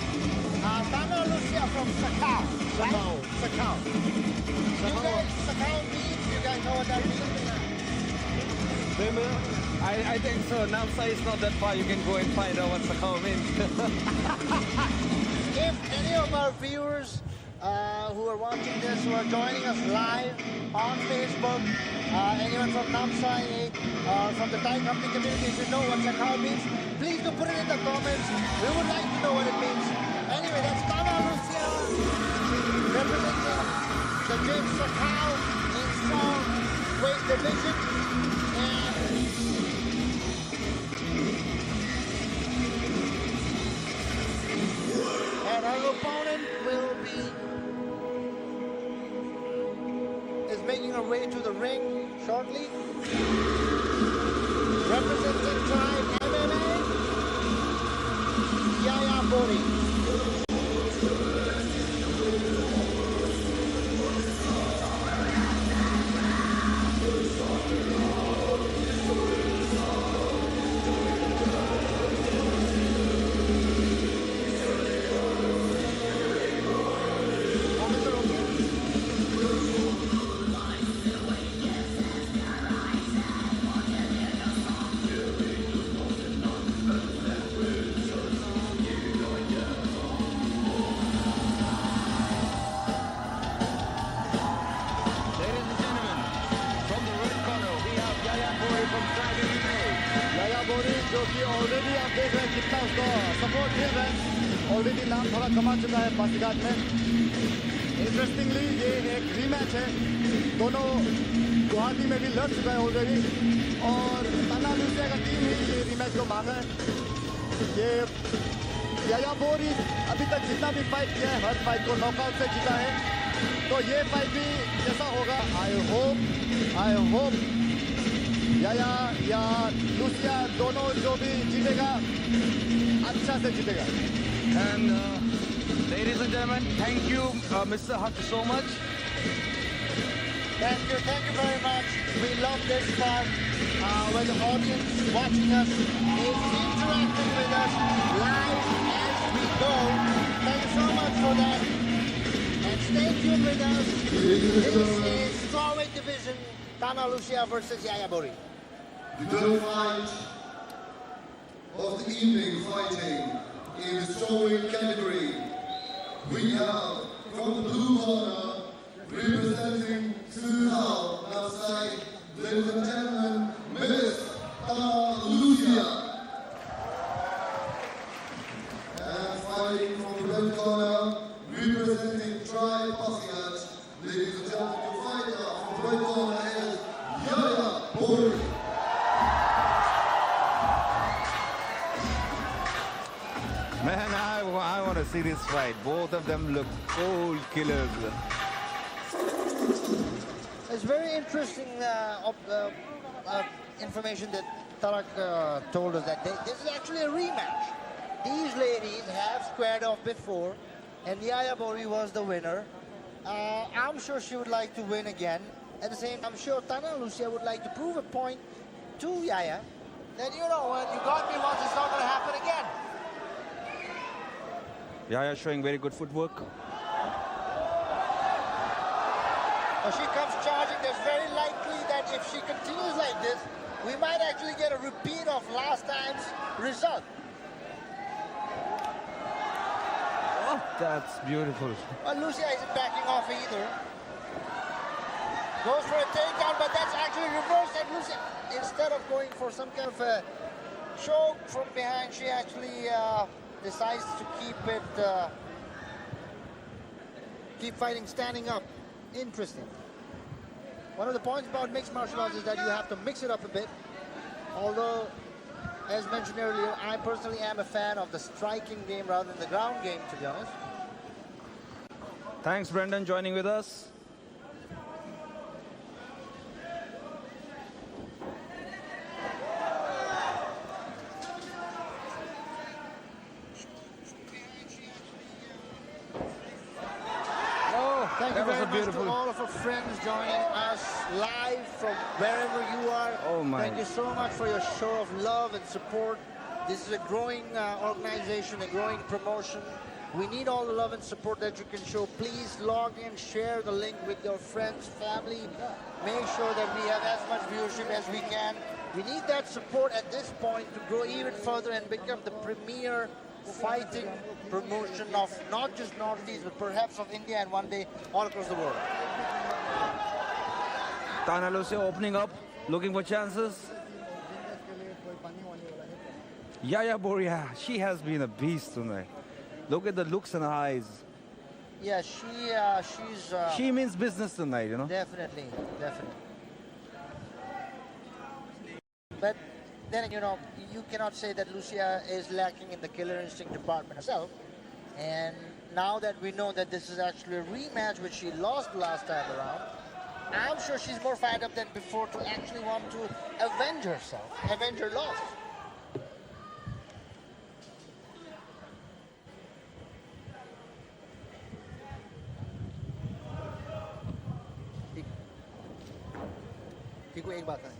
Tanalusia from Sakao. Sakao. Sakao means, you guys know what that means? I think so. Namsa is not that far. You can go and find out what Sakao means. If any of our viewers who are watching this, who are joining us live on Facebook, anyone from Namsa or from the Thai company community, if you know what Sakao means, please do put it in the comments. We would like to know what it means. Anyway, that's Tanalusia representing the James Sakao in strong weight division. And our opponent is making her way to the ring shortly. Representing Tribe MMA, Yaya Bori. Already आप देख रहे हैं कितना उसको support मिल रहा है already नाम थोड़ा कमा चुका है पासीघाट में इंटरेस्टिंगली ये एक रीमैच है दोनों गुवाहाटी में भी लड़ चुका है ऑलरेडी और तनालुसिया का टीम ही ये रीमैच को मांगा है ये याया बोरी अभी तक जितना भी फाइट किया है हर फाइट को नॉकआउट से जीता है तो ये फाइट भी जैसा होगा आई होप या लुसिया दोनों जो भी जीतेगा अच्छा से जीतेगा And ladies and gentlemen, thank you, Mr. Huck, so much. Thank you very much. We love this part where the audience watching us is interacting with us live as we go. Thank you so much for that. And stay tuned with us. This is strawweight division, Tanalusia versus Yaya Bori. The third fight of the evening fighting in the strawweight category. We have from the blue corner representing Sudan outside, ladies and gentlemen, Miss Tanalusia. And fighting from the see this fight. Both of them look cold killers. It's very interesting information that Tarak told us that this is actually a rematch. These ladies have squared off before, and Yaya Bori was the winner. I'm sure she would like to win again. At the same time, I'm sure Tana Lucia would like to prove a point to Yaya that, you know, when you got me once, it's not going to happen again. Yaya showing very good footwork. Now she comes charging. There's very likely that if she continues like this, we might actually get a repeat of last time's result. Oh, that's beautiful. Well, Lucia isn't backing off either. Goes for a takedown, but that's actually reversed. And Lucia, instead of going for some kind of a choke from behind, she actually decides to keep fighting standing up. Interesting. One of the points about mixed martial arts is that you have to mix it up a bit. Although, as mentioned earlier, I personally am a fan of the striking game rather than the ground game, to be honest. Thanks, Brendan, joining with us. Thank you very much to all of our friends joining us live from wherever you are. Oh my. Thank you so much for your show of love and support. This is a growing organization, a growing promotion. We need all the love and support that you can show. Please log in, share the link with your friends, family. Make sure that we have as much viewership as we can. We need that support at this point to grow even further and become the premier fighting promotion of not just Northeast, but perhaps of India and one day all across the world. Tana Lucia opening up, looking for chances. Yaya Boria, she has been a beast tonight. Look at the looks in her eyes. Yeah, she's... she means business tonight, you know? Definitely, definitely. But then, you know, you cannot say that Lucia is lacking in the killer instinct department herself. And now that we know that this is actually a rematch which she lost last time around, I'm sure she's more fired up than before to actually want to avenge herself, avenge her loss. एक बात है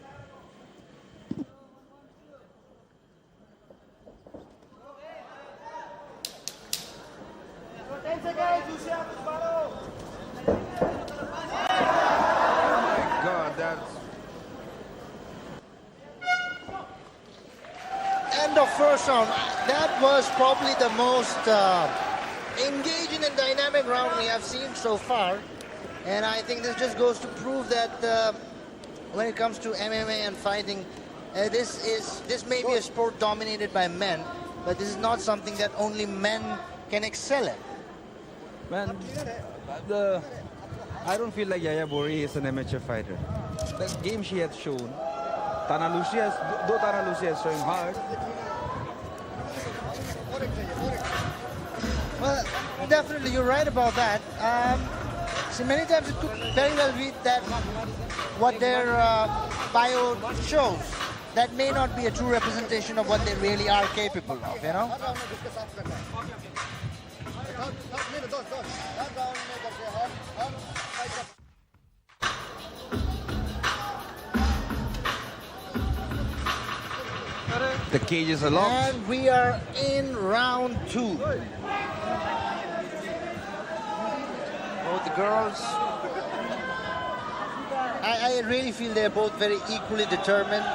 God, that's... End of first round. That was probably the most engaging and dynamic round we have seen so far. And I think this just goes to prove that when it comes to MMA and fighting, this may be a sport dominated by men, but this is not something that only men can excel at. Man, I don't feel like Yaya Bori is an amateur fighter. The game she has shown, Tana Lucia is showing hard. Well, definitely, you're right about that. So many times it could very well be that what their bio shows, that may not be a true representation of what they really are capable of, you know? The cages are locked. And we are in round 2. Both the girls, I really feel they're both very equally determined.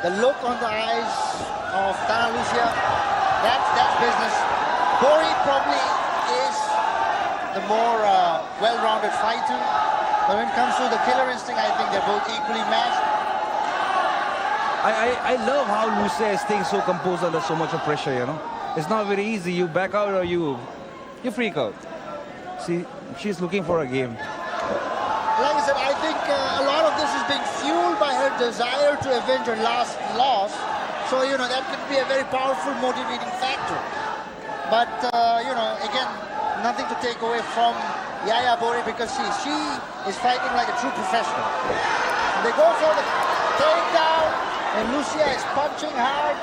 The look on the eyes of Tana Lucia, that's business. Bori probably is the more well-rounded fighter. But when it comes to the killer instinct, I think they're both equally matched. I love how Lucia is staying so composed under so much of pressure, you know. It's not very easy. You back out or you freak out. See, she's looking for a game. Like I said, I think a lot of this is being fueled by her desire to avenge her last loss. So, you know, that could be a very powerful motivating factor. But, you know, again, nothing to take away from Yaya Bori because she is fighting like a true professional. They go for the takedown, and Lucia is punching hard.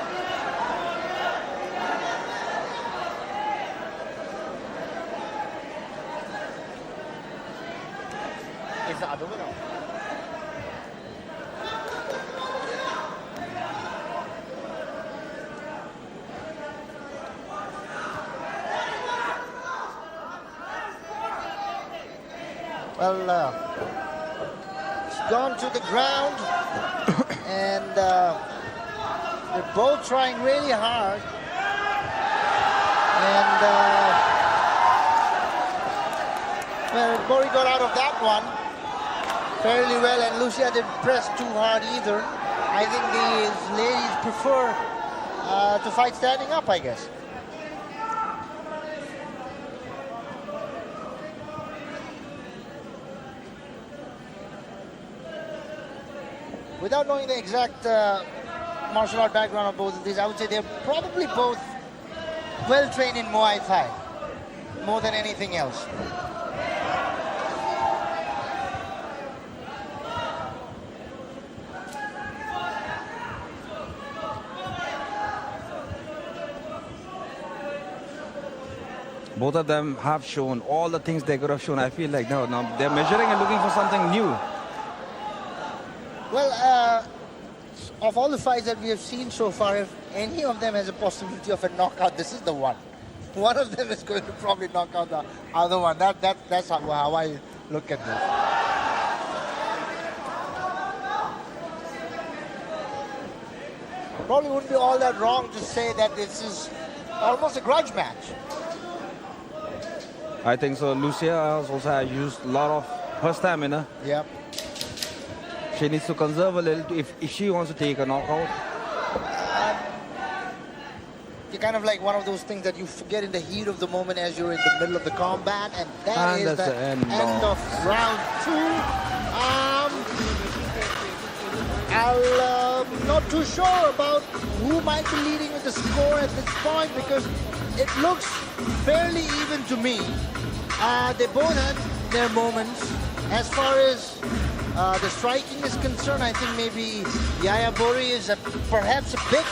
Is the other one out? Well, it's gone to the ground, and they're both trying really hard. And well, Bori got out of that one fairly well, and Lucia didn't press too hard either. I think these ladies prefer to fight standing up, I guess. Without knowing the exact martial art background of both of these, I would say they're probably both well trained in Muay Thai, more than anything else. Both of them have shown all the things they could have shown. I feel like no, they're measuring and looking for something new. Well, of all the fights that we have seen so far, if any of them has a possibility of a knockout, this is the one. One of them is going to probably knock out the other one. That's how I look at this. Probably wouldn't be all that wrong to say that this is almost a grudge match. I think so. Lucia also has used a lot of her stamina. Yep. She needs to conserve a little if she wants to take a knockout. You're kind of like one of those things that you forget in the heat of the moment as you're in the middle of the combat, and that is the end of round 2. I'm not too sure about who might be leading with the score at this point because it looks fairly even to me. They both had their moments. As far as the striking is concerned, I think maybe Yaya Bori is perhaps a bit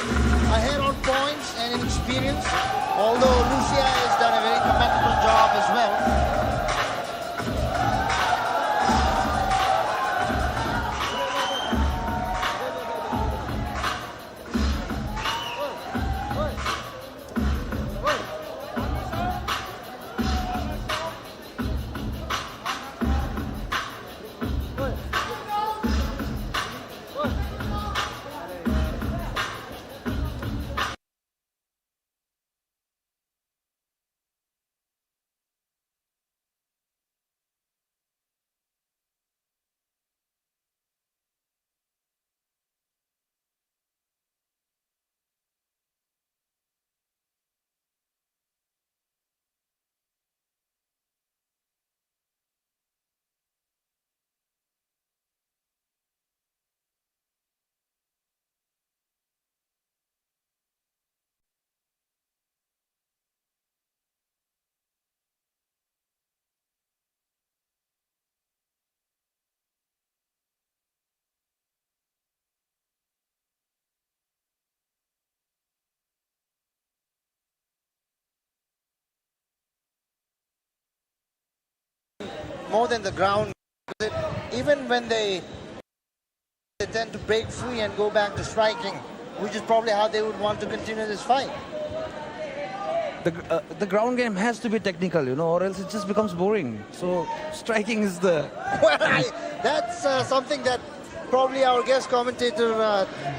ahead on points and in experience, although Lucia has done a very commendable job as well. More than the ground, even when they tend to break free and go back to striking, which is probably how they would want to continue this fight. The ground game has to be technical, you know, or else it just becomes boring. So striking is the... Well, that's something that probably our guest commentator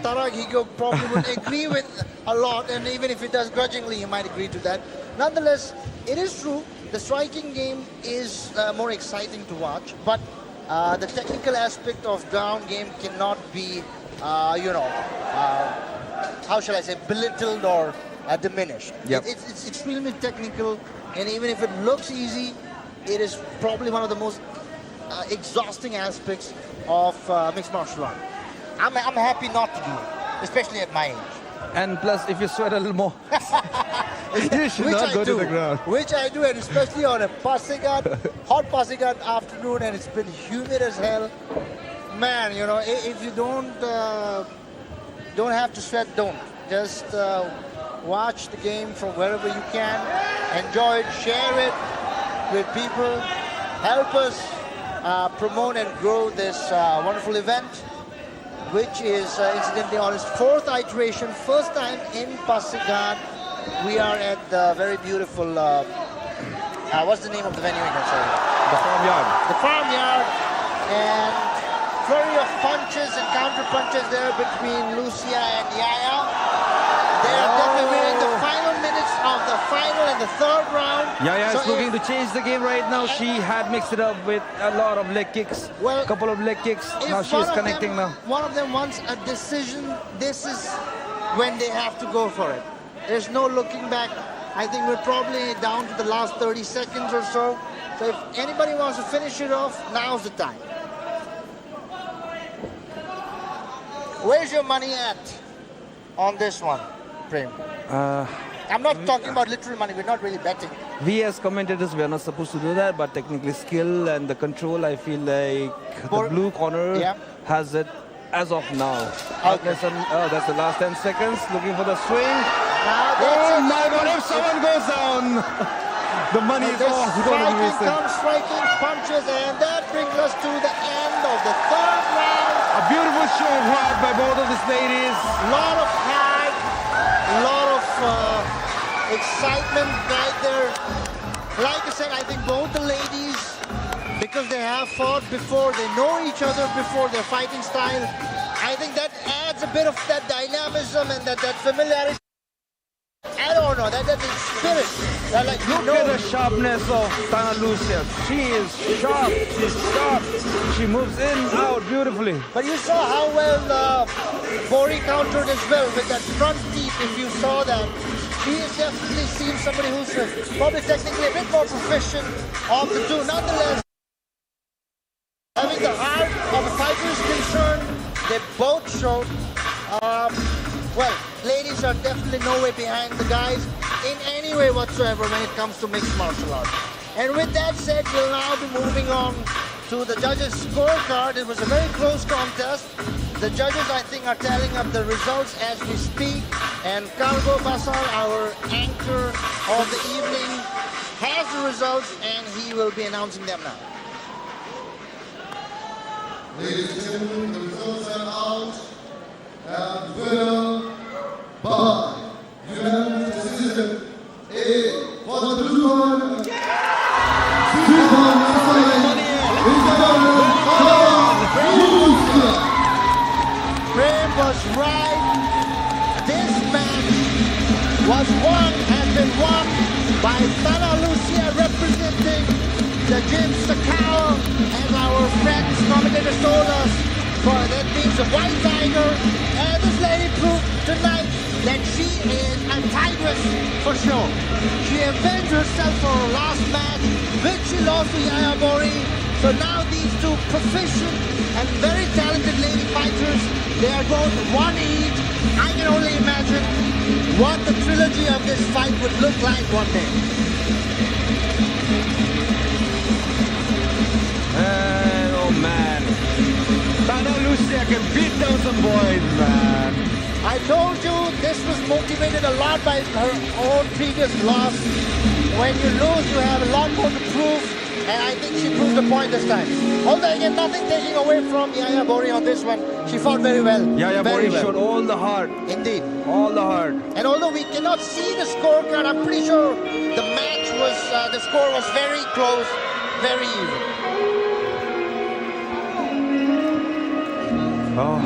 Tarag Higo probably would agree with a lot, and even if he does grudgingly, he might agree to that. Nonetheless, it is true. The striking game is more exciting to watch, but the technical aspect of ground game cannot be, how shall I say, belittled or diminished. Yep. It's extremely technical, and even if it looks easy, it is probably one of the most exhausting aspects of mixed martial art. I'm happy not to do it, especially at my age. And plus, if you sweat a little more, you should not go to the ground. Which I do, and especially on a Pasighat, hot Pasighat afternoon, and it's been humid as hell. Man, you know, if you don't have to sweat, don't. Just watch the game from wherever you can. Enjoy it, share it with people. Help us promote and grow this wonderful event, which is incidentally on its 4th iteration, first time in Pasighat. We are at the very beautiful, what's the name of the venue again, sorry? The farmyard. The farmyard, and flurry of punches and counter punches there between Lucia and Yaya. They are definitely in the final minutes of the final and the 3rd round. Yaya is looking to change the game right now. She had mixed it up with a lot of leg kicks, a couple of leg kicks. Now she's connecting now. One of them wants a decision. This is when they have to go for it. There's no looking back. I think we're probably down to the last 30 seconds or so. So if anybody wants to finish it off, now's the time. Where's your money at on this one, Prem? I'm not talking about literal money. We're not really betting. We as commentators, we are not supposed to do that, but technically skill and the control, I feel like the blue corner has it as of now. Okay. That's the last 10 seconds. Looking for the swing. Oh my God, if someone goes down, the money is off. Striking punches, and that brings us to the end of the 3rd round. A beautiful show of heart by both of these ladies. Lot of heart, lot of excitement right there. Like I said, I think both the ladies, because they have fought before, they know each other before, their fighting style, I think that adds a bit of that dynamism and that familiarity. I don't know, that is spirit. Like, Look at the sharpness of Tana Lucia. She is sharp, she's sharp. She moves in, out beautifully. But you saw how well Bori countered as well with that front teeth, if you saw that. He has definitely seen somebody who's probably technically a bit more proficient of the two. Nonetheless, having the heart of the fighter is concerned, they both showed. Well, ladies are definitely no way behind the guys in any way whatsoever when it comes to mixed martial arts. And with that said, we'll now be moving on to the judges' scorecard. It was a very close contest. The judges, I think, are tallying up the results as we speak. And Kago Basar, our anchor of the evening, has the results, and he will be announcing them now. Ladies and gentlemen, the results are out. And winner by unanimous decision for the blue corner. Prem was right. This match has been won by Tana Lucia representing the gym Sakao, as our friends commentators told us. That means the White Tiger, and this lady proved tonight that she is a tigress for sure. She avenged herself for her last match, which she lost to Yaya Bori. So now these two proficient and very talented lady fighters, they are both one each. I can only imagine what the trilogy of this fight would look like one day. And oh man, Tana Lucia can beat down some boys, man. I told you this was motivated a lot by her own previous loss. When you lose, you have a lot more to prove, and I think she proved the point this time. Although again, nothing taking away from Yaya Bori on this one. She fought very well. Yaya Bori showed all the heart. Indeed. All the heart. And although we cannot see the scorecard, I'm pretty sure the match was, the score was very close, very even. Oh,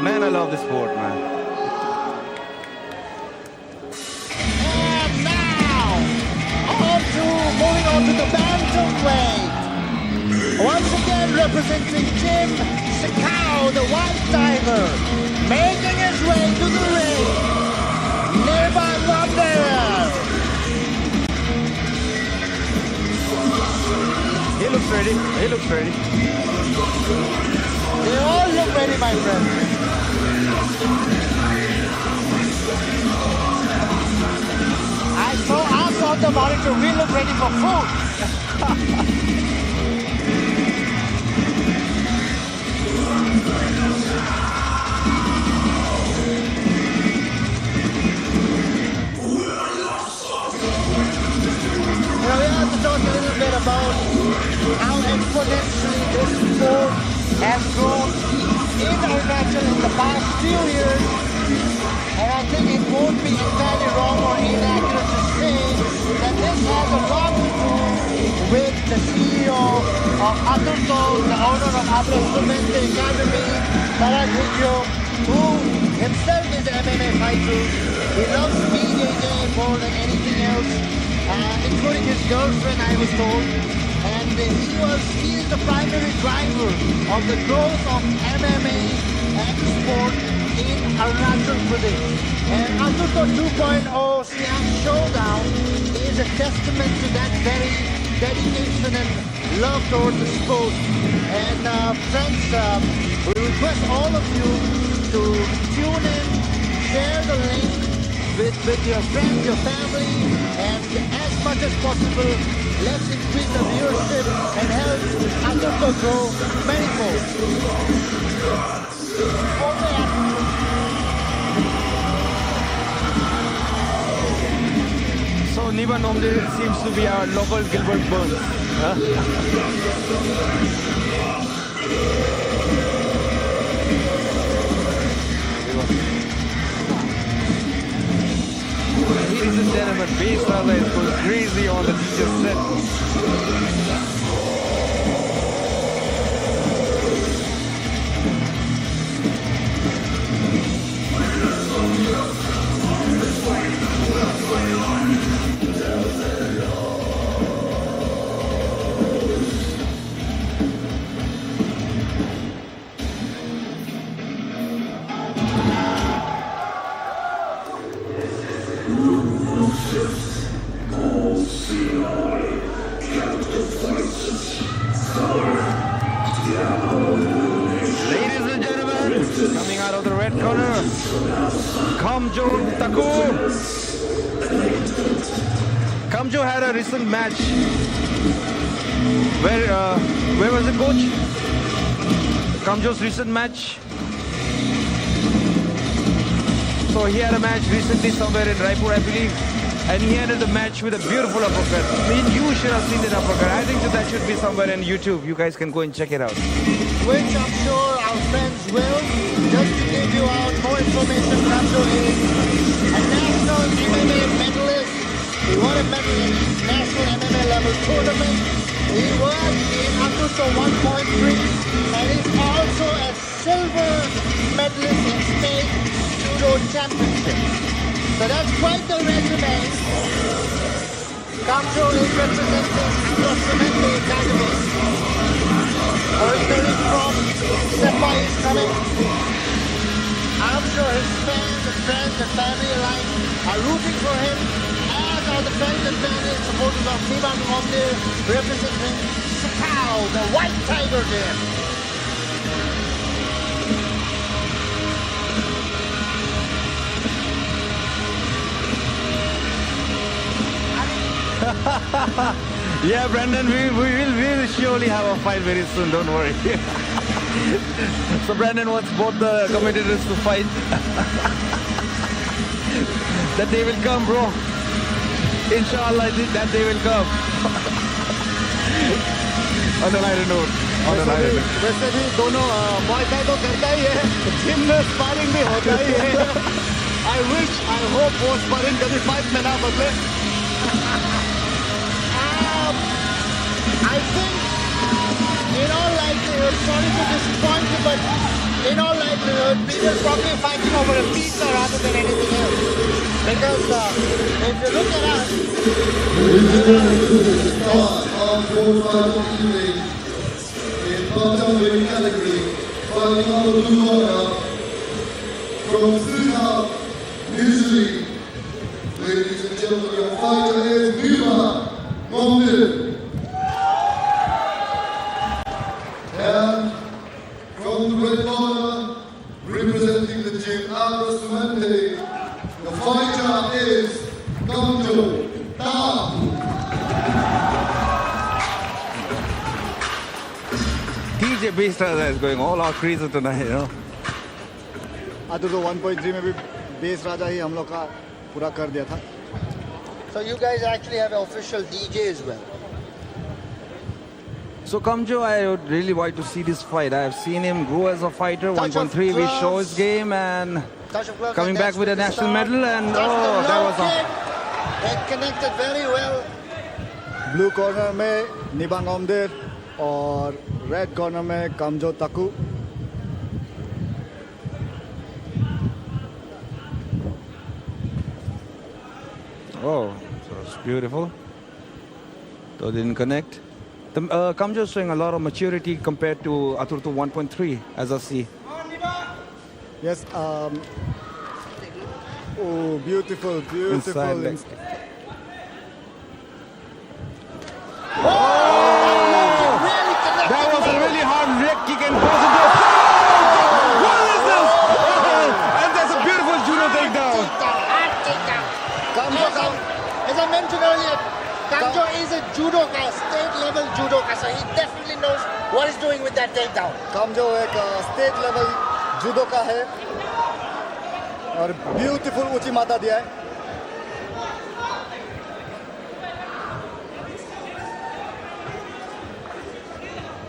man, I love this sport, man. And now, moving on to the bantamweight. Once again, representing Jim Sakao, the White Tiger, making his way to the ring. Nearby Wonder. He looks ready. He looks ready. They all look ready, my friend. the monitor, we look ready for food. Now we have to talk a little bit about how exponentially this sport has grown in Arunachal in the past few years. And I think it won't be entirely wrong or inaccurate to say that this has a lot to do with the CEO of Aturto, the owner of Abrasumente Academy, who himself is an MMA fighter. He loves BJJ more than anything else, including his girlfriend, I was told. And he is the primary driver of the growth of MMA and sport in Arunachal Pradesh. And Aturto 2.0 Siam Showdown is a testament to that very dedication and love towards the sport. And friends, we request all of you to tune in, share the link with your friends, your family, and as much as possible, let's increase the viewership and help Aturto grow many more. So Niba normally seems to be our local Gilbert Burns. Huh? Ladies and gentlemen, Base Raza is going crazy on the DJ set. Ladies and gentlemen, coming out of the red corner, Kamjo Taku. Kamjo had a recent match. Where was it, coach? Kamjo's recent match. So he had a match recently somewhere in Raipur, I believe. And he ended the match with a beautiful uppercut. I mean, you should have seen that uppercut. I think that should be somewhere on YouTube. You guys can go and check it out. Which I'm sure our friends will. Just to give you out more information, Kamjo is a national MMA medalist. He won a medal in national MMA level tournament. He was in Aturto 1.3 and is also a silver medalist in state judo championship. So that's quite the resume. Kamjo is representing Abrasumente Academy. Originally from Sepa is coming. I'm sure his fans and friends and family alike are rooting for him, as are the friends and family and supporters of Niban Omdir representing Sakao, the white tiger there. Yeah, Brandon, we will surely have a fight very soon, don't worry. So Brandon wants both the competitors to fight. That day will come, bro. Inshallah, that day will come. On a lighter note. वैसे भी दोनों Muay Thai तो करता ही है, gym में sparring भी होता ही है. I hope वो स्पारिंग कभी फाइट में ना बदले. I think, in all likelihood, sorry to disappoint you, but in all likelihood, we will probably fighting over a pizza rather than anything else. Because if you look at us, start of quarterfinal evening in bantamweight category, fighting on the blue corner from Pasighat, Ningshen. Ladies and gentlemen, your fighter is Niba. And from the red corner, representing the gym Abrasumente, the fighter is Kedo Sirie. Beast is going all out crazy tonight, you know. Aturto 1.3 में भी base राजा ही हम लोग का पूरा कर दिया था. So you guys actually have an official DJ as well. So Kamjo, I would really like to see this fight. I have seen him grow as a fighter. Touch of 1.3, we show gloves. his game and Touch of gloves, coming and back that's with a the national start. medal. And That's oh, the that low was a... kick. It connected very well. Blue corner में निबांग ओमदेर और red corner में कामजो ताकू. Oh, so it's beautiful. Though didn't connect. The Kamjo is showing a lot of maturity compared to Aturto 1.3, as I see. Yes. Oh, beautiful, beautiful. Inside leg. Really connected. That was a really hard leg kick and goes into a... What is this? And that's a beautiful judo takedown. Hard takedown. Kamjo, As I mentioned earlier, Kamjo is a judoka, state level judoka, so he definitely knows what he's doing with that takedown. कामजो एक state level judo का है और beautiful ऊंची माता दिया है.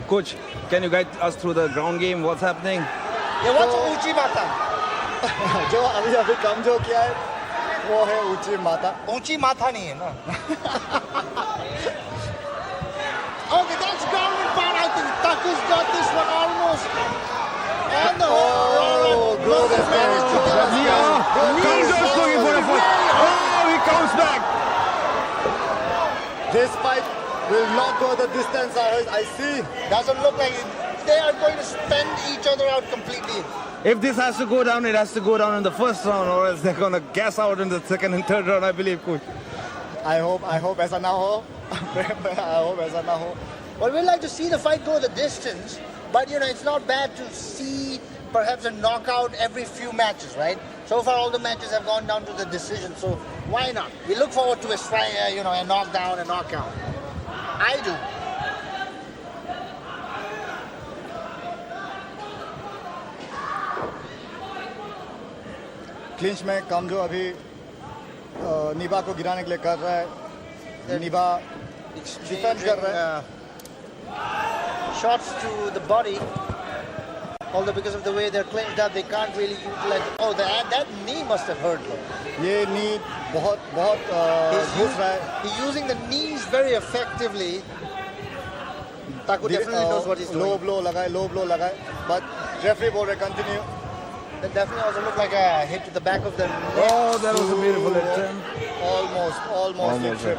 Coach, can you guide us through the ground game? What's happening? Yeah, what's Uchi Mata? जो अभी अभी कामजो किया है वो है ऊंची माता. Uchi Mata nahi hai na. Okay, that's ground and pound. I think Taku's got this one almost on the whole. good advantage to Kamjo's looking for a foot. Oh, he comes back. This fight will not go the distance. I see. Doesn't look like they are going to spend each other out completely. If this has to go down, it has to go down in the first round, or else they're going to gas out in the second and third round, I believe, Coach. I hope ऐसा ना हो. I hope ऐसा ना हो. Well, we'd like to see the fight go the distance, but you know, it's not bad to see perhaps a knockout every few matches, right? So far, all the matches have gone down to the decision, so why not? We look forward to a knockdown, a knockout. I do. Clinch में कामजो अभी निभा को गिराने के लिए कर रहा है. निभा डिफेंड कर रहा है. Shots to the body, although because of the way they're clinched up, they can't really utilize. Oh, that knee must have hurt though. ये नी बहुत घुस रहा है. He's using the knees very effectively. Taku definitely knows what he's doing. Low blow लगाए, but referee बोल रहे continue. That definitely also looked like a hit to the back of the neck. Oh, that was a beautiful attempt. Almost hit trip.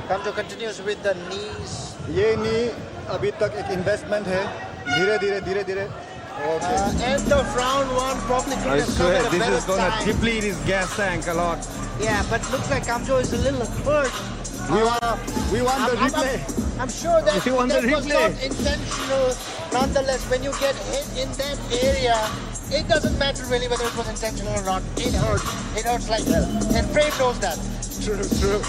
Kamjo continues with the knees. ये नी अभी तक एक investment है. धीरे. Okay. End of round one, probably could I have come swear, at a this better is going to time. deplete his gas tank a lot. Yeah, but looks like Kamjo is a little hurt. We want the replay. I'm sure that, We want the that was replay. not intentional. Nonetheless, when you get hit in that area, it doesn't matter really whether it was intentional or not. It hurts. It hurts like hell. And Prem knows that. True.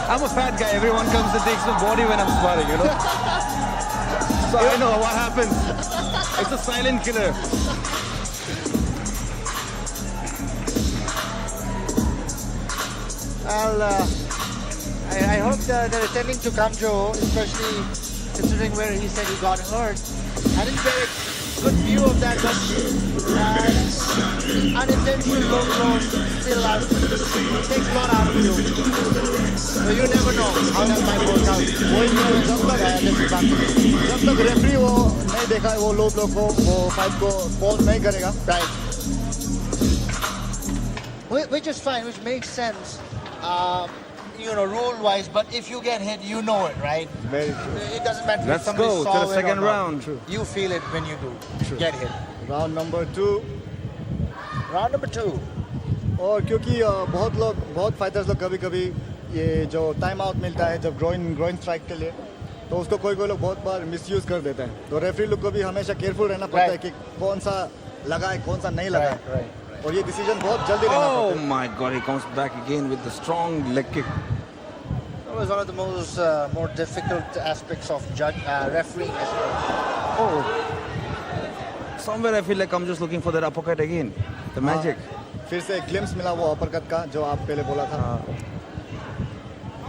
I'm a fat guy. Everyone comes and takes my body when I'm sparring, you know. So I know what happens. It's a silent killer. Well, I hope that they're attending to Kamjo, especially considering where he said he got hurt. I didn't get a good view of that, but unintentional low blows still takes a lot out of you. So you never know how that might work out. जब तक referee वो नहीं देखा है वो लो blow को वो fight को पॉज नहीं करेगा. Right. Which is fine, which makes sense, rule-wise. But if you get hit, you know it, right? Very true. It doesn't matter if Let's somebody go saw to it the or second not. round. You feel it when you do get hit. Round number 2. Round number 2. और क्योंकि बहुत fighters लोग कभी-कभी ये जो time out मिलता है जब ग्रोइन स्ट्राइक के लिए तो उसको कोई लोग बहुत बार मिसयूज कर देते हैं. तो रेफरी लोग को भी हमेशा केयरफुल रहना पड़ता है कि कौन सा लगा है कौन सा नहीं लगा है. और ये डिसीजन बहुत जल्दी लेना पड़ता Oh है. my God, he comes back again with the strong leg kick. was one of the most more difficult aspects of refereeing as well. Oh. Somewhere I feel like I'm just looking for that uppercut again. The magic. फिर से एक glimpse मिला वो uppercut का जो आप पहले बोला था.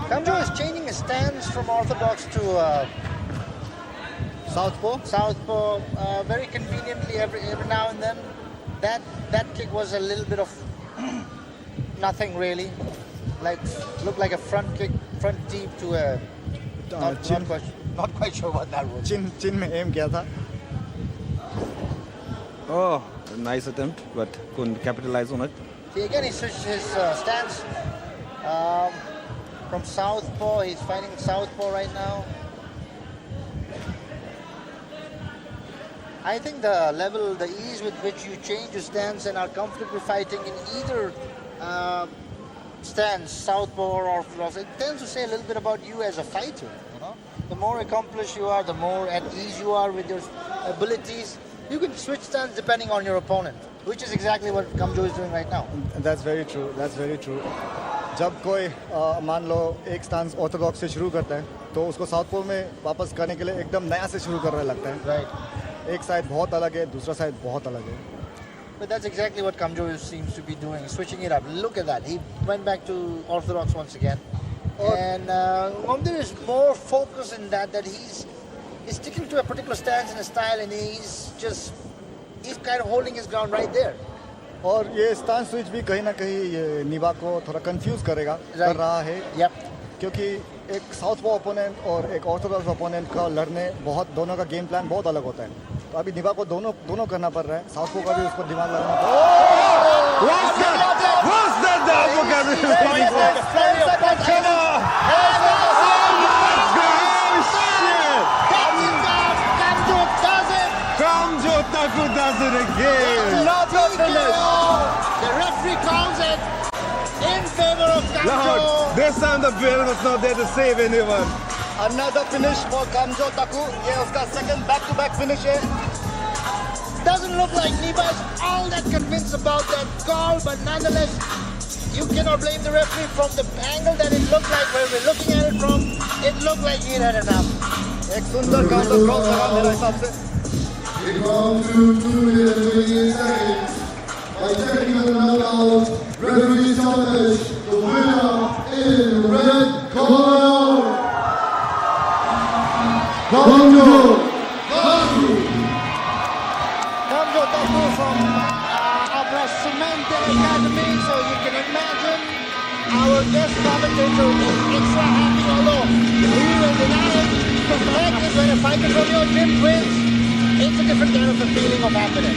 Kamjo is changing his stance from orthodox to Southpaw. Southpaw very conveniently every now and then. That kick was a little bit of nothing really. Looked like a front kick, front deep to a not quite sure what that was. Chin में aim किया था. Oh, a nice attempt, but couldn't capitalize on it. See, again, he switched his stance from southpaw. He's fighting southpaw right now. I think the ease with which you change your stance and are comfortable fighting in either stance, southpaw or orthodox, it tends to say a little bit about you as a fighter. You know, the more accomplished you are, the more at ease you are with your abilities. You can switch stance depending on your opponent, which is exactly what Kamjo is doing right now. That's very true. That's very true. जब कोई मान लो एक stance Orthodox से शुरू करता है तो उसको साउथपॉ में वापस करने के लिए एकदम नया से शुरू कर रहा लगता है. Right. एक साइड बहुत अलग है, दूसरा साइड बहुत अलग है. But that's exactly what Kamjo seems to be doing, switching it up. Look at that. He went back to orthodox once again. And there is more focus in that he's sticking to a particular stance and a style, and he's kind of holding his ground right there. और ये stance switch भी कहीं ना कहीं ये निवा को थोड़ा confuse कर रहा है. Yep. क्योंकि एक साउथपॉ ओपोनेंट और एक ऑर्थोडॉक्स ओपोनेंट का लड़ने दोनों का गेम प्लान बहुत अलग होता है. तो अभी निवा को दोनों करना पड़ रहा है. साउथपॉ का भी उसको दिमाग लगाना पड़ रहा है. What's Kamjo does it again. The referee calls it in favor of Kamjo. This time the bell was not there to save anyone. Another finish for Kamjo Taku. ये उसका second back-to-back finish है. Doesn't look like Niva is all that convinced about that call, but nonetheless, you cannot blame the referee from the angle that it looked like where we're looking at it from. It looked like he had enough. एक सुंदर counter cross लगा मेरे हिसाब से. It comes to 2 minutes 28 seconds. By technical knockout, referee stoppage, the winner in red corner, Kamjo Taku. Kamjo Taku from Abrasumente Academy, so you can imagine our guest commentator is extra happy, although we will deny it. The fact is when a fighter from your gym wins, it's a different kind of a feeling of happiness.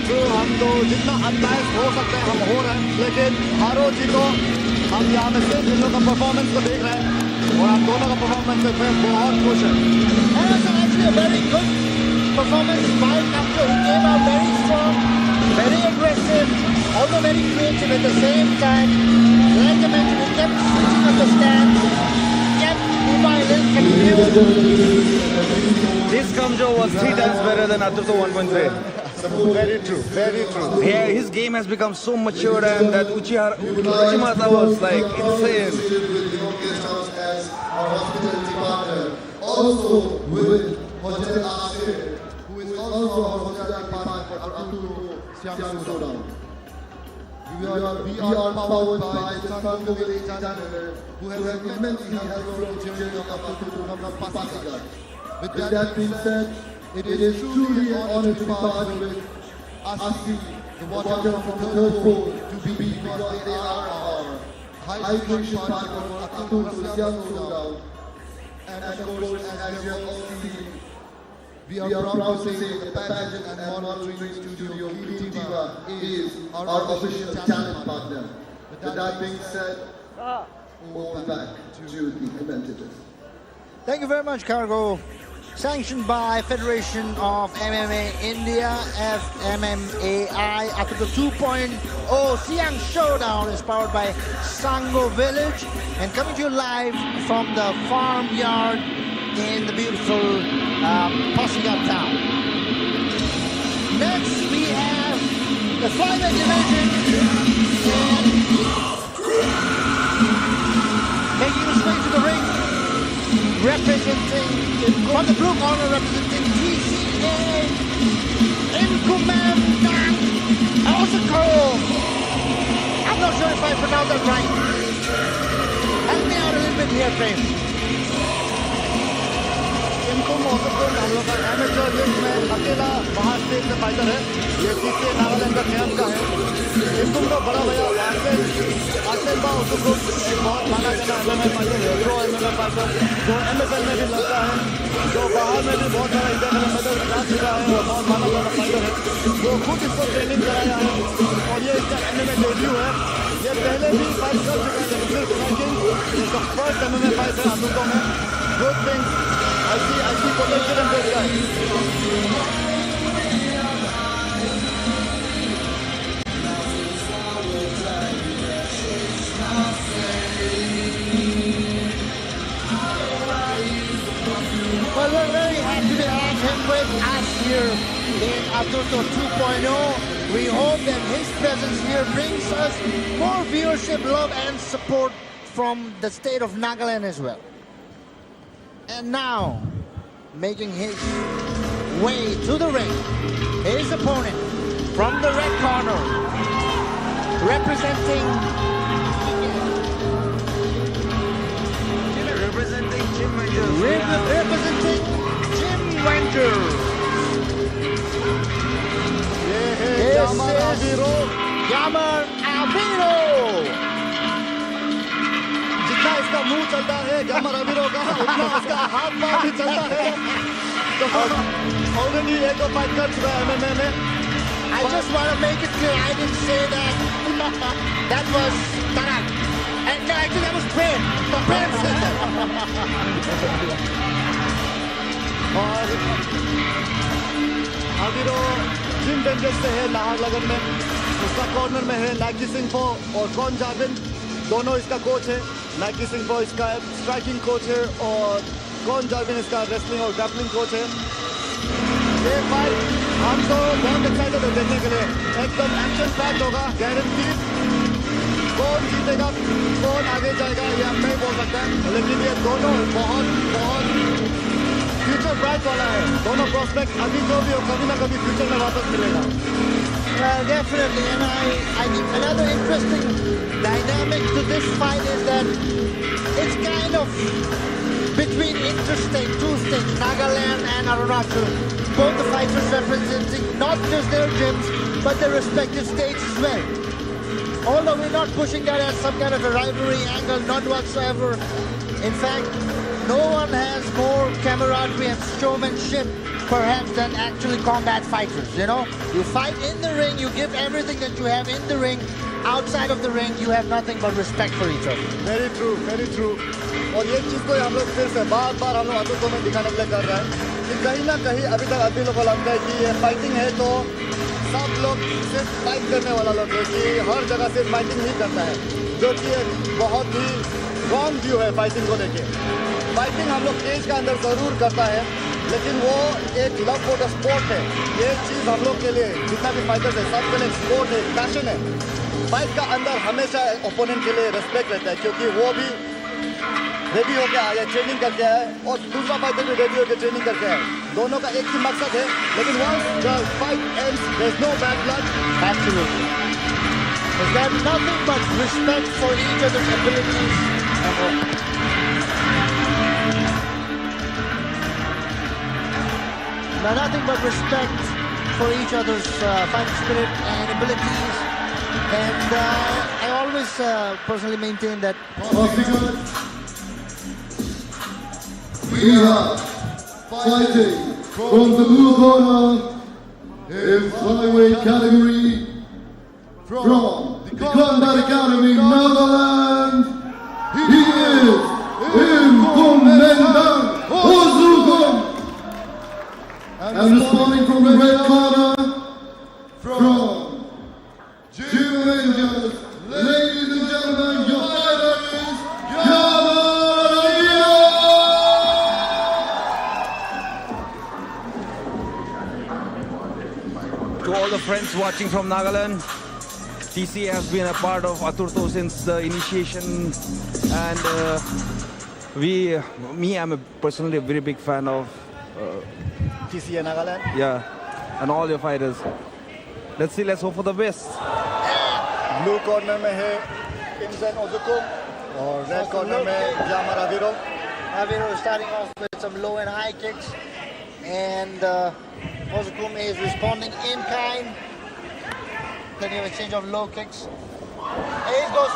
True, हम तो जितना unbiased हो सकते हैं हम हो रहे हैं, लेकिन हारो जीतो हम यहाँ में से इन लोगों का परफॉर्मेंस को देख रहे हैं और हम दोनों का परफॉर्मेंस देख रहे हैं बहुत खुश हैं. And it's actually a very good performance by Kamjo. He came out very strong, very aggressive, also very creative at the same time. Like I mentioned, he kept switching up the stance, kept Niva a little confused. This Kamjo was 3 times better than Aturto 1.3. Very true, very true. Yeah, his game has become so mature, and that Uchimata was like insane. As our hospitality partner, also with Hotel Asir, who is also our hospitality partner for Aturto Showdown. We are powered by the Sango channel, who has immensely helped the journey of Aturto from Pasighat. With that being said, it is truly an honor to be partnered with Asi, the water from the third pole, to be because they are our hydration partner for Aturto Showdown. And of course, as you have all seen, we are proud to say the pageant and monitoring studio Giri Nikum is our official talent partner. With that being said, over back to the commentators. Thank you very much, Kago. Sanctioned by Federation of MMA India, FMMAI. Aturto 2.0 Siang Showdown is powered by Sango Village and coming to you live from the farmyard in the beautiful Pasighat town. Next we have the flyweight division, and taking his way to the ring representing, from the blue corner representing TCA, Inkumam Osako. I'm not sure if I pronounced that right. Help me out a little bit here, Prem. इनको मौसम हम लोग का amateur list में अकेला बाहर state से fighter है। ये तीसरे नागालैंड का कैंप का है। इनको तो बड़ा भैया आसेल बा उसको एक बहुत माना जाना एमएमए फाइटर है, प्रो एमएमए फाइटर जो एमएफएल में भी लड़ता है, जो बाहर में भी बहुत सारा इंडिया में मेडल जीत चुका है और बहुत माना जाना फाइटर है। वो खुद इसको ट्रेनिंग कराया है और ये इसका एमएमए डेब्यू है। ये पहले भी फाइट कर चुका है लेकिन इसका फर्स्ट एमएमए फाइट है अतुर्तो में। Good things I see potential in this guy. Well, we're very happy to have him with us here in Aturto 2.0. We hope that his presence here brings us more viewership, love, and support from the state of Nagaland as well. And now, making his way to the ring, his opponent from the red corner, representing Jim Winter. This is Yumter Taipodia. जितना इसका मुंह चलता है यमर अबीरो का उतना इसका हाथ पांव भी चलता है। तो ऑलरेडी एक दो फाइट कर चुका है एमएमए में। I just want to make it clear, I didn't say that. That was Tamang. And no, actually that was Prem. Prem said that. और अबीरो जिम डेंजर्स से है नागालैंड में। उसका कॉर्नर में है नाइकी सिंह और कौन जाबिन, दोनों इसका कोच है। नाइकी सिंह इसका स्ट्राइकिंग कोच है और कौन जाबिन इसका रेसलिंग और ग्रैपलिंग कोच है। ये फाइट हम तो बहुत एक्साइटेड है देखने के लिए। एकदम एक्शन पैक्ड होगा, गारंटीड। कौन जीतेगा कौन आगे जाएगा ये हम नहीं बोल सकते, लेकिन ये दोनों बहुत फ्यूचर ब्राइट वाला है। दोनों प्रोस्पेक्ट अभी जो भी हो कभी ना कभी फ्यूचर में वापस मिलेगा। Definitely, and I think another interesting dynamic to this fight is that it's kind of between interstate, two states, Nagaland and Arunachal. Both the fighters representing not just their gyms, but their respective states as well. Although we're not pushing that as some kind of a rivalry angle, none whatsoever. In fact, no one has more camaraderie and showmanship perhaps than actually combat fighters, you know? You fight in the ring, you give everything that you have in the ring. Outside of the ring, you have nothing but respect for each other. Very true, very true. और ये चीज़ को हम लोग फिर से बार-बार हम लोग अतुर्तो में दिखाने के लिए कर रहे हैं कि कहीं ना कहीं अभी तक आदमी लोगों को लगता है कि ये फाइटिंग है तो सब लोग सिर्फ फाइट करने वाला लोग है कि हर जगह सिर्फ फाइटिंग ही करता है, जो कि एक बहुत ही रॉन्ग व्यू है फाइटिंग को लेके। फाइटिंग हम लोग केज का अंदर ज़रूर करता है, लेकिन वो एक लव फॉर द स्पोर्ट है। ये चीज़ हम लोग के लिए जितना भी फाइटर्स है सबके लिए स्पोर्ट है, पैशन है। फाइट का अंदर हमेशा ओपोनेंट के लिए रिस्पेक्ट रहता है क्योंकि वो भी रेडी होकर आया, ट्रेनिंग करके आया है और दूसरा फाइटर भी रेडी होकर ट्रेनिंग करके आया है। दोनों का एक ही मकसद है, लेकिन once the fight ends, there's no bad blood. Absolutely. There's nothing but respect for each other's abilities. Nothing but respect for each other's fighting spirit and abilities. And I always personally maintain that. We are fighting from the blue corner in flyweight category from the Combat Academy, Nagaland. He is Inkum Osugum. And responding from the red corner from Jim Rangers, ladies and gentlemen, your fighter is To all the friends watching from Nagaland, TC has been a part of Aturto since the initiation, and I'm personally a very big fan of TCA Nagaland. yeah, and all your fighters. Let's see. Let's hope for the best. Blue corner में है Ningshen Ozukum और red corner में Yamar Aviro. Aviro is starting off with some low and high kicks, and Ozukum is responding in kind. Plenty of exchange of low kicks. He goes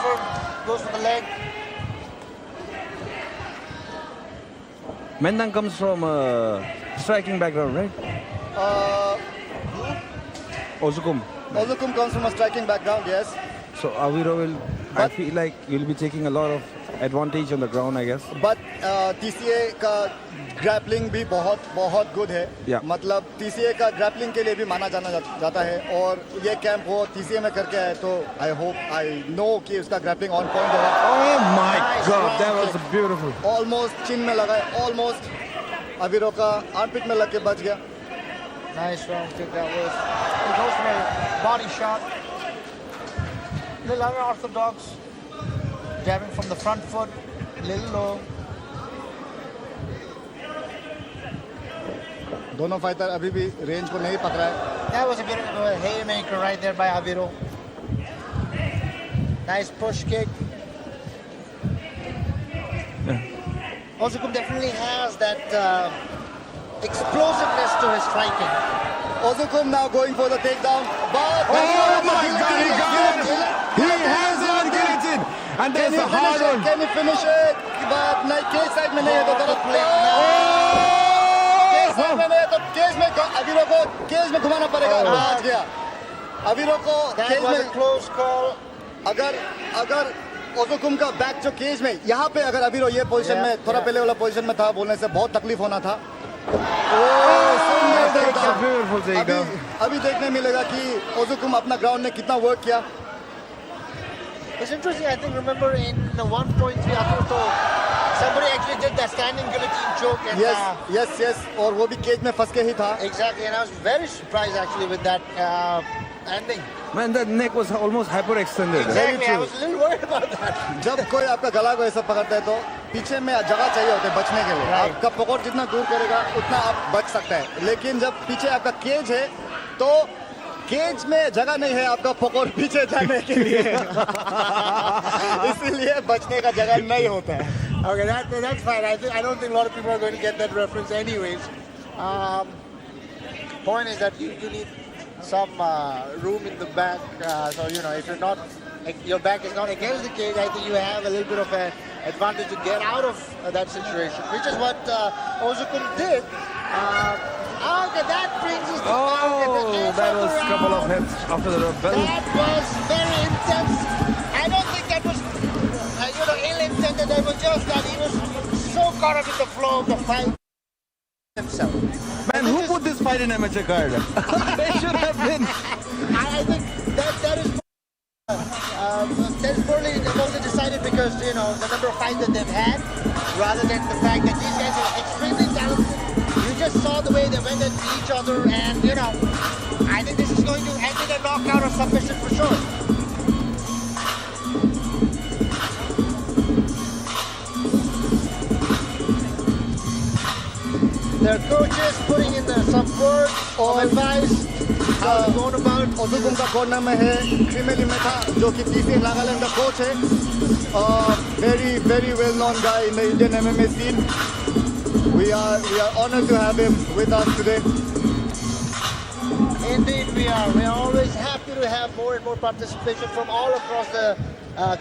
for the leg. Mendang comes from a striking background, right? Ozukum. Ozukum comes from a striking background, yes. So Aviro will, I feel like you'll be taking a lot of advantage on the ground, I guess. But TCA का grappling भी बहुत good है. Yeah. मतलब TCA का grappling के लिए भी माना जाता है और ये कैंप वो TCA में करके आए तो I know कि उसका grappling on point होगा. Oh my Nice God, round that was kick. beautiful. Almost chin में लगा है, almost Aviro का armpit में लग के बच गया. Nice round kick that was. He goes for a body shot. Little unorthodox. Jabbing from the front foot. Little low. दोनों फाइटर अभी भी रेंज को नहीं पकड़ा है. That was a bit of a haymaker right there by Aviro. Nice push kick. Ozukum definitely has that explosiveness to his striking. Ozukum now going for the takedown. But Oh my God, he got it! He has it! And there's a hard one. Can he finish it? But नहीं cage side में नहीं है तो गलत play. Cage side में नहीं है तो केज में अवीरो को केज में घुमाना पड़ेगा. बच गया. अवीरो को That केज was a में close call. अगर ओजुकुम का बैक जो केज में यहाँ पे अगर अवीरो ये पोजीशन में थोड़ा पहले वाला पोजीशन में था बोलने से बहुत तकलीफ होना था. Beautiful takedown. अभी देखने मिलेगा कि ओजुकुम अपना ग्राउंड ने कितना वर्क किया. It's interesting, I think, remember in the 1.3 Aturto, somebody actually did that standing guillotine choke. And, yes. और वो भी केज में फंस के ही था. exactly, and I was very surprised actually with that ending. Man, that neck was almost hyperextended. Exactly, I was a little worried about that. जब कोई आपका गला को ऐसा पकड़ता है तो पीछे में जगह चाहिए होती है बचने के लिए. Right. आपका पकड़ जितना दूर करेगा उतना आप बच सकता है. लेकिन जब पीछे आपका केज है तो केज में जगह नहीं है आपका पकड़ पीछे जाने के लिए. इसीलिए बचने का जगह नहीं होता है. Okay, that's fine. I don't think a lot of people are going to get that reference anyways. Point is that you need some room in the back. So, you know, if your back is not against the cage, I think you have a little bit of an advantage to get out of that situation, which is what Ozukum did. Okay, that brings us to That was a couple of hits after the bell. That was very intense. I don't think that was, ill-intended. It was just that he was so caught up in the flow of the fight himself. Man, who put this fight in amateur card? They should have been. I think that is probably mostly decided because, you know, the number of fights that they've had, rather than the fact that these guys are extremely talented. You just saw the way they went at each other, and, you know, I think this is going to end in a knockout or submission for sure. Their coaches putting in some words of advice. How to go about. ओजुकुम का corner में है क्रीमेली मेथा जो कि TCA Nagaland का coach है. Very well known guy in the Indian MMA scene. We are honored to have him with us today. Indeed we are. We are always happy to have more and more participation from all across the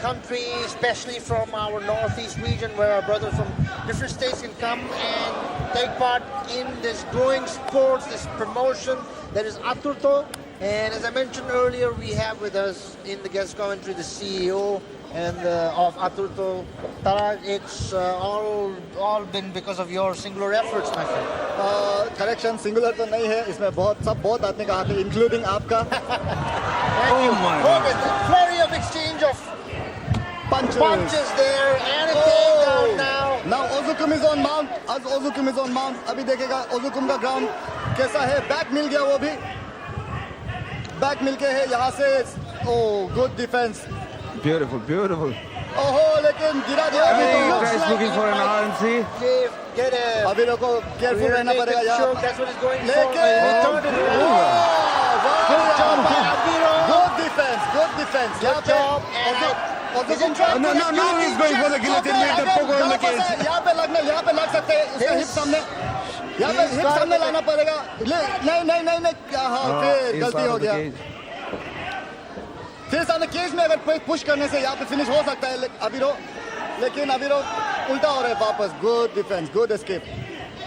country, especially from our northeast region where our brothers from different states can come and take part in this growing sports, this promotion that is Aturto. And as I mentioned earlier, we have with us in the guest commentary the CEO and of Aturto. Tarag, it's all been because of your singular efforts, my friend. Correction, singular तो नहीं है. इसमें बहुत आदमी का हाथ है, including आपका. Thank you. my Look at the flurry of exchange of punches there and a takedown now. Now Ozukum is on mount. As Ozukum is on mount, अभी देखेगा Ozukum का ground कैसा है. Back मिल गया वो भी. Back मिल के है यहाँ से. Oh, good defense. Beautiful, beautiful. ओहो लेकिन गिरा दिया He अभी तो tries looking for an RNC. Get him. अभी को केयरफुल रहना पड़ेगा यार That's what he's going for. लेकिन And he turned it around. Good job by Abiro. Good defence यहाँ पे Is it trying No, to no, now he's going for the guillotine with the pogo in the cage. यहाँ पे लग सकते हैं इसका hip सामने यहाँ पे हिप सामने लाना पड़ेगा नहीं हाँ फिर He's गलती out हो of the गया cage. फिर सामने केज में अगर पुश करने से यहाँ पे फिनिश हो सकता है लेकिन अभिरो उल्टा हो रहा है वापस good defence good escape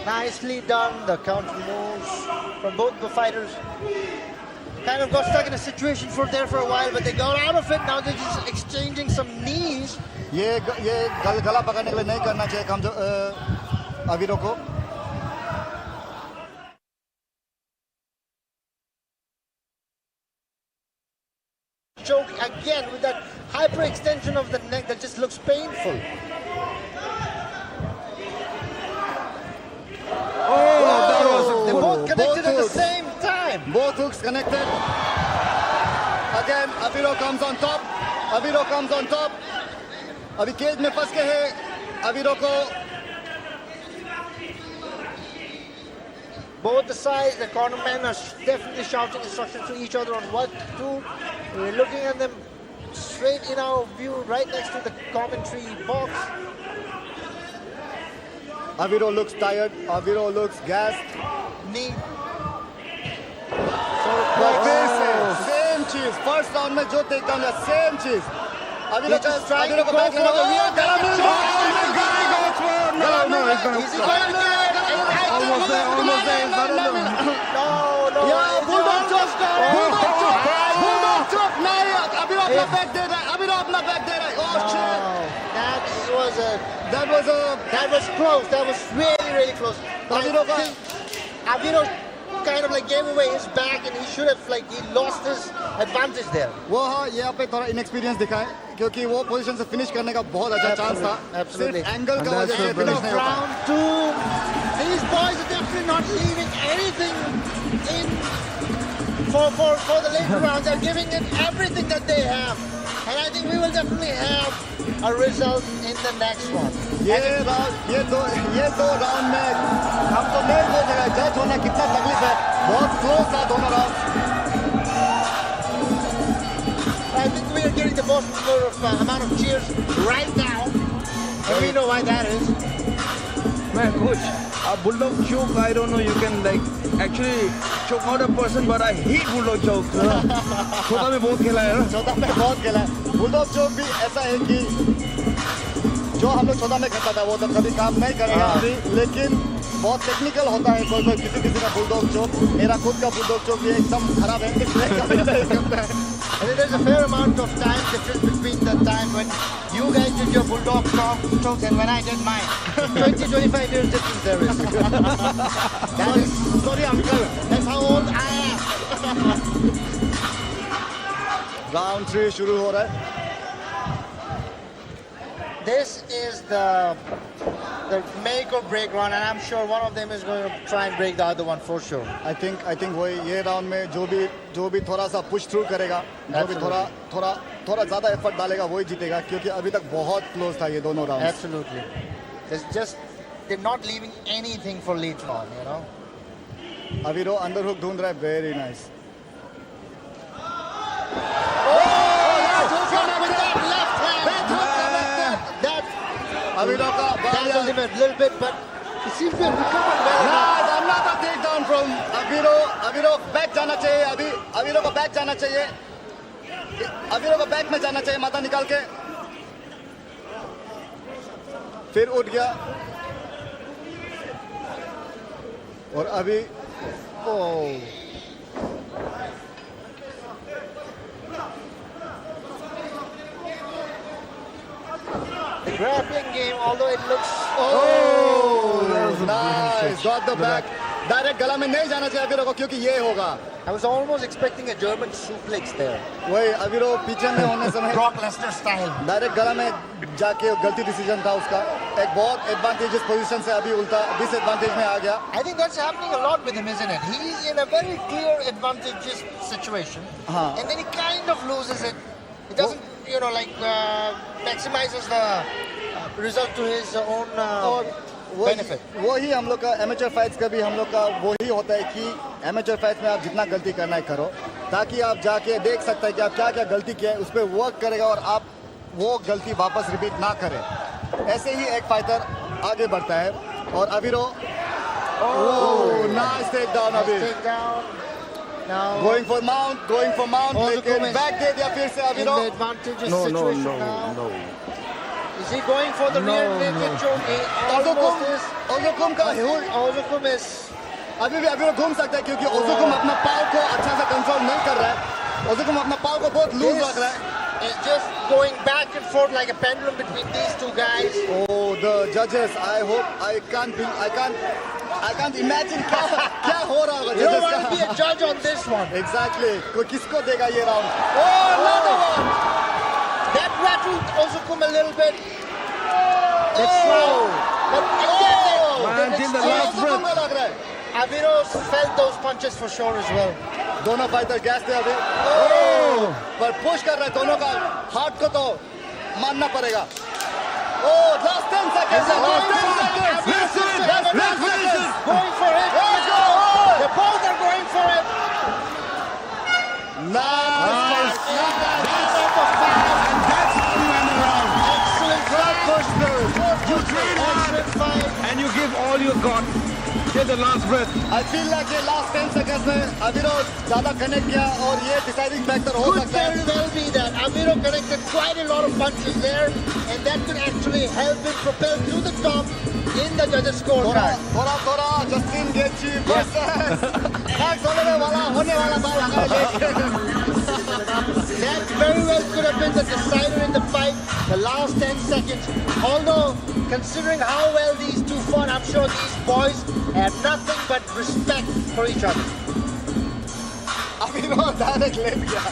Nicely done, the counter moves from both the fighters. Kind of got stuck in a situation for a while, but they got out of it. Now they're just exchanging some knees. ये गला पकड़ने के लिए नहीं करना चाहिए कम अभिरो को Choke again with that hyperextension of the neck that just looks painful. They both connected at the same time. Both hooks connected. Again, Abiro comes on top. अभी केज में फंस के है अभिरो को Both the sides, the cornermen are definitely shouting instructions to each other on what to do. We're looking at them straight in our view, right next to the commentary box. Abiro looks tired. Abiro looks gassed. Knee. Same cheese. First round में जो take down है same cheese. Abiro He's just trying to को go back for लेना the rear गला naked में choke. No, it's gonna. Is he going to get it? Almost there. No. Yeah, bulldog choke. Bulldog choke. नहीं अभिरो अपना back दे रहा है. Oh shit. That was close. That was really close. But Abiro I think Abiro kind of like gave away his back, and he should have he lost his advantage there. वो हाँ यहाँ पे थोड़ा inexperience दिखा है क्योंकि वो position से फिनिश करने का बहुत अच्छा चांस था Absolutely. सिर्फ एंगल का वजह से Brilliant. फिनिश नहीं होता Round two. These boys are definitely not leaving anything in for the later rounds. They're giving it everything that they have, and I think we will definitely have a result in the next one. ये दो round में हम तो नहीं बोल रहे जज होना कितना तकलीफ है बहुत क्लोज था दोनों round I think we are getting the most amount of cheers right now, and we know why that is. Man, coach, a bulldog choke, I don't know, you can like actually choke out a person, but I hate bulldog chokes. छोटा में बहुत खेला है ना? छोटा में बहुत खेला है बुलडॉग चोक भी ऐसा है कि जो हम लोग छोटा में खेलता था वो तो कभी काम नहीं करेगा अभी लेकिन बहुत टेक्निकल होता है कोई किसी का बुलडॉग चोक मेरा खुद का बुलडॉग चोक भी एकदम खराब है इसलिए कभी नहीं करता है And there's a fair amount of time difference between the time when you guys did your bulldog chokes and when I did mine. 20-25 years difference there is. That is, sorry uncle, that's how old I am. Round 3 शुरू हो रहा है This is the make or break round, and I'm sure one of them is going to try and break the other one for sure. I think वही ये round में जो भी थोड़ा सा पुश थ्रू करेगा जो भी थोड़ा ज़्यादा एफर्ट डालेगा वही जीतेगा क्योंकि अभी तक बहुत क्लोज था ये दोनों round Absolutely. They're not leaving anything for later on, you know. अभी रो अंडर हुक ढूंढ रहा है very nice Abiro ka Dangled him a little bit, but he seems to have recovered well. another takedown from Abiro back जाना चाहिए Abiro को back जाना चाहिए Abiro को back में जाना चाहिए माथा निकाल के फिर उठ गया और अभी The grappling game, although it looks nice got the back direct गला में नहीं जाना चाहिए अभिरो को क्योंकि ये होगा I was almost expecting a German suplex there. वही अभिरो पीछे में होने समय Brock Lesnar style. डायरेक्ट गला में जाके गलती डिसीजन था उसका एक बहुत एडवांटेजेस पोजीशन से अभी उल्टा डिसएडवांटेज में आ गया I think that's happening a lot with him, isn't it? He's in a very clear advantageous situation, हाँ. and then he kind of loses it. It doesn't maximizes the result to his own benefit. वही हम लोग का amateur fights का भी हम लोग का वही होता है कि एमेचर फाइट्स में आप जितना गलती करना है करो, ताकि आप जाके देख सकते हैं कि आप क्या क्या गलती किया है, उस पर वर्क करेगा और आप वो गलती वापस रिपीट ना करें। ऐसे ही एक फाइटर आगे बढ़ता है और अविरो nice take down going for mount लेकिन बैक दे दिया फिर से अविरो। No. Is he going for the rear naked choke? ओज़ुकुम का Ozukum is अभी भी अविरो घूम सकता है क्योंकि ओज़ुकुम अपना पाव को अच्छा से कंट्रोल नहीं कर रहा है। ओज़ुकुम अपना पाव को बहुत लूज रख रहा है। is just going back and forth like a pendulum between these two guys. Oh, the judges! I can't imagine क्या हो रहा होगा। You don't want to be a judge on this one. Exactly. कोई किसको देगा ये round? Oh, another one. That rattled Ozukum a little bit. But Until the last breath. Aviro felt those punches for sure as well. दोनों fighter gas थे अभी। पर push कर रहे हैं दोनों का हार्ट को तो मानना पड़ेगा। Last 10 seconds. Let's finish it. Going for it. They both are going for it. Nice. And that's how you end the round. Excellent push through. You train hard and you give all you got. Till the last breath. I feel like ये last 10 seconds में अविरो ज़्यादा connect किया और ये deciding factor हो Could सकता है। very well be that Aviro connected quite a lot of punches there, and that could actually help him propel to the top in the judges' scorecard. थोड़ा Justin Gaethje versus next होने वाला था लगा लेकिन That very well could have been the decider in the fight, the last 10 seconds. Although, considering how well these two fought, I'm sure these boys have nothing but respect for each other. अविरो direct ले लिया।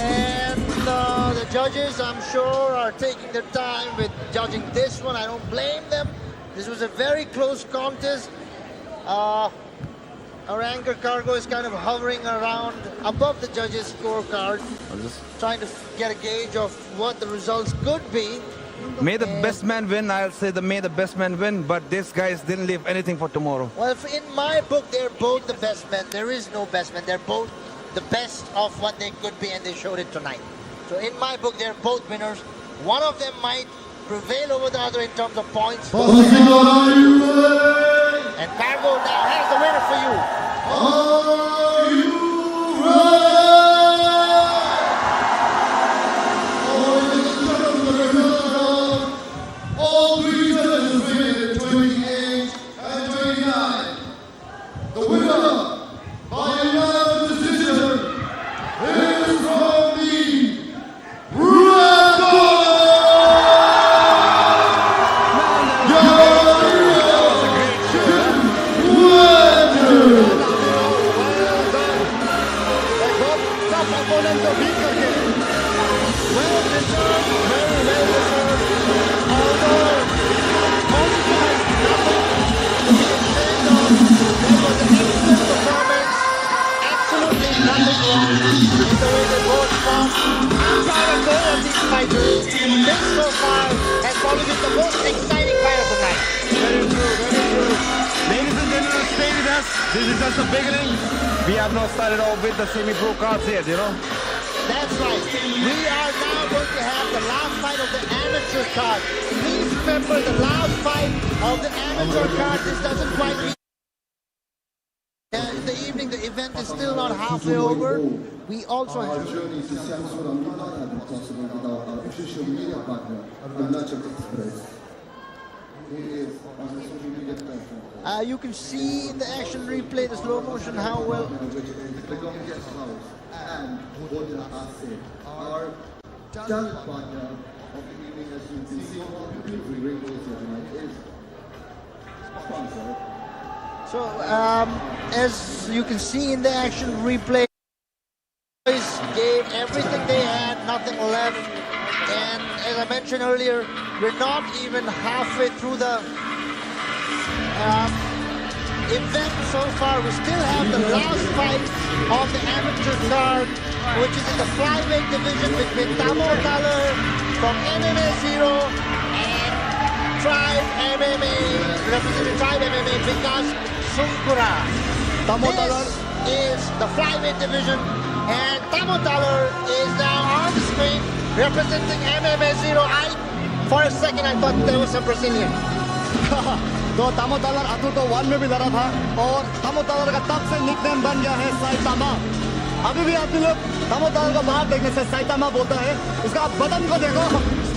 And the judges, I'm sure, are taking their time with judging this one. I don't blame them. This was a very close contest. Our anchor Kago is kind of hovering around above the judges' scorecard, trying to get a gauge of what the results could be. May the best man win. I'll say may the best man win, but these guys didn't leave anything for tomorrow. Well, in my book, they're both the best men. There is no best man. They're both the best of what they could be, and they showed it tonight. So in my book, they're both winners. One of them might prevail over the other in terms of points. And Kago now has the winner for you. Are you ready? All three judges rated 28 and 29. The winner by unanimous decision is from the Red This so far has probably been the most exciting fight of the night. Very true. Ladies and gentlemen, stay with us. This is just the beginning. We have not started off with the semi-pro cards yet, you know. That's right. We are now going to have the last fight of the amateur card. Please remember the last fight of the amateur card. This doesn't quite mean in the evening. The event is still not halfway over. We also have journey to Samsung and Nagaland is possible with our official media partner, Arunachal Express. He is on the social media platform. you can see in the action replay, the slow motion, how well. Prakamya Guest House and Goodwin our talent partner of the evening, as you can see, all the beautiful rainbows here tonight is sponsored. So, as you can see in the action replay, boys gave everything they had, nothing left. And as I mentioned earlier, we're not even halfway through the event so far. We still have the last fight of the amateur card, which is in the flyweight division between Tamang from MMA Ziro and Tribe MMA, representing Tribe MMA, Vikas Sunkura. This is the flyweight division, and Tamang is now on the screen representing MMA Ziro. For a second, I thought there was a Brazilian. तो Tamang Aturto 1 में भी लड़ा था और Tamang का तब से nickname बन गया है साइतामा। अभी भी आदमी लोग Tamang का बाहर देखने से साइतामा बोलता है। इसका बटन को देखो,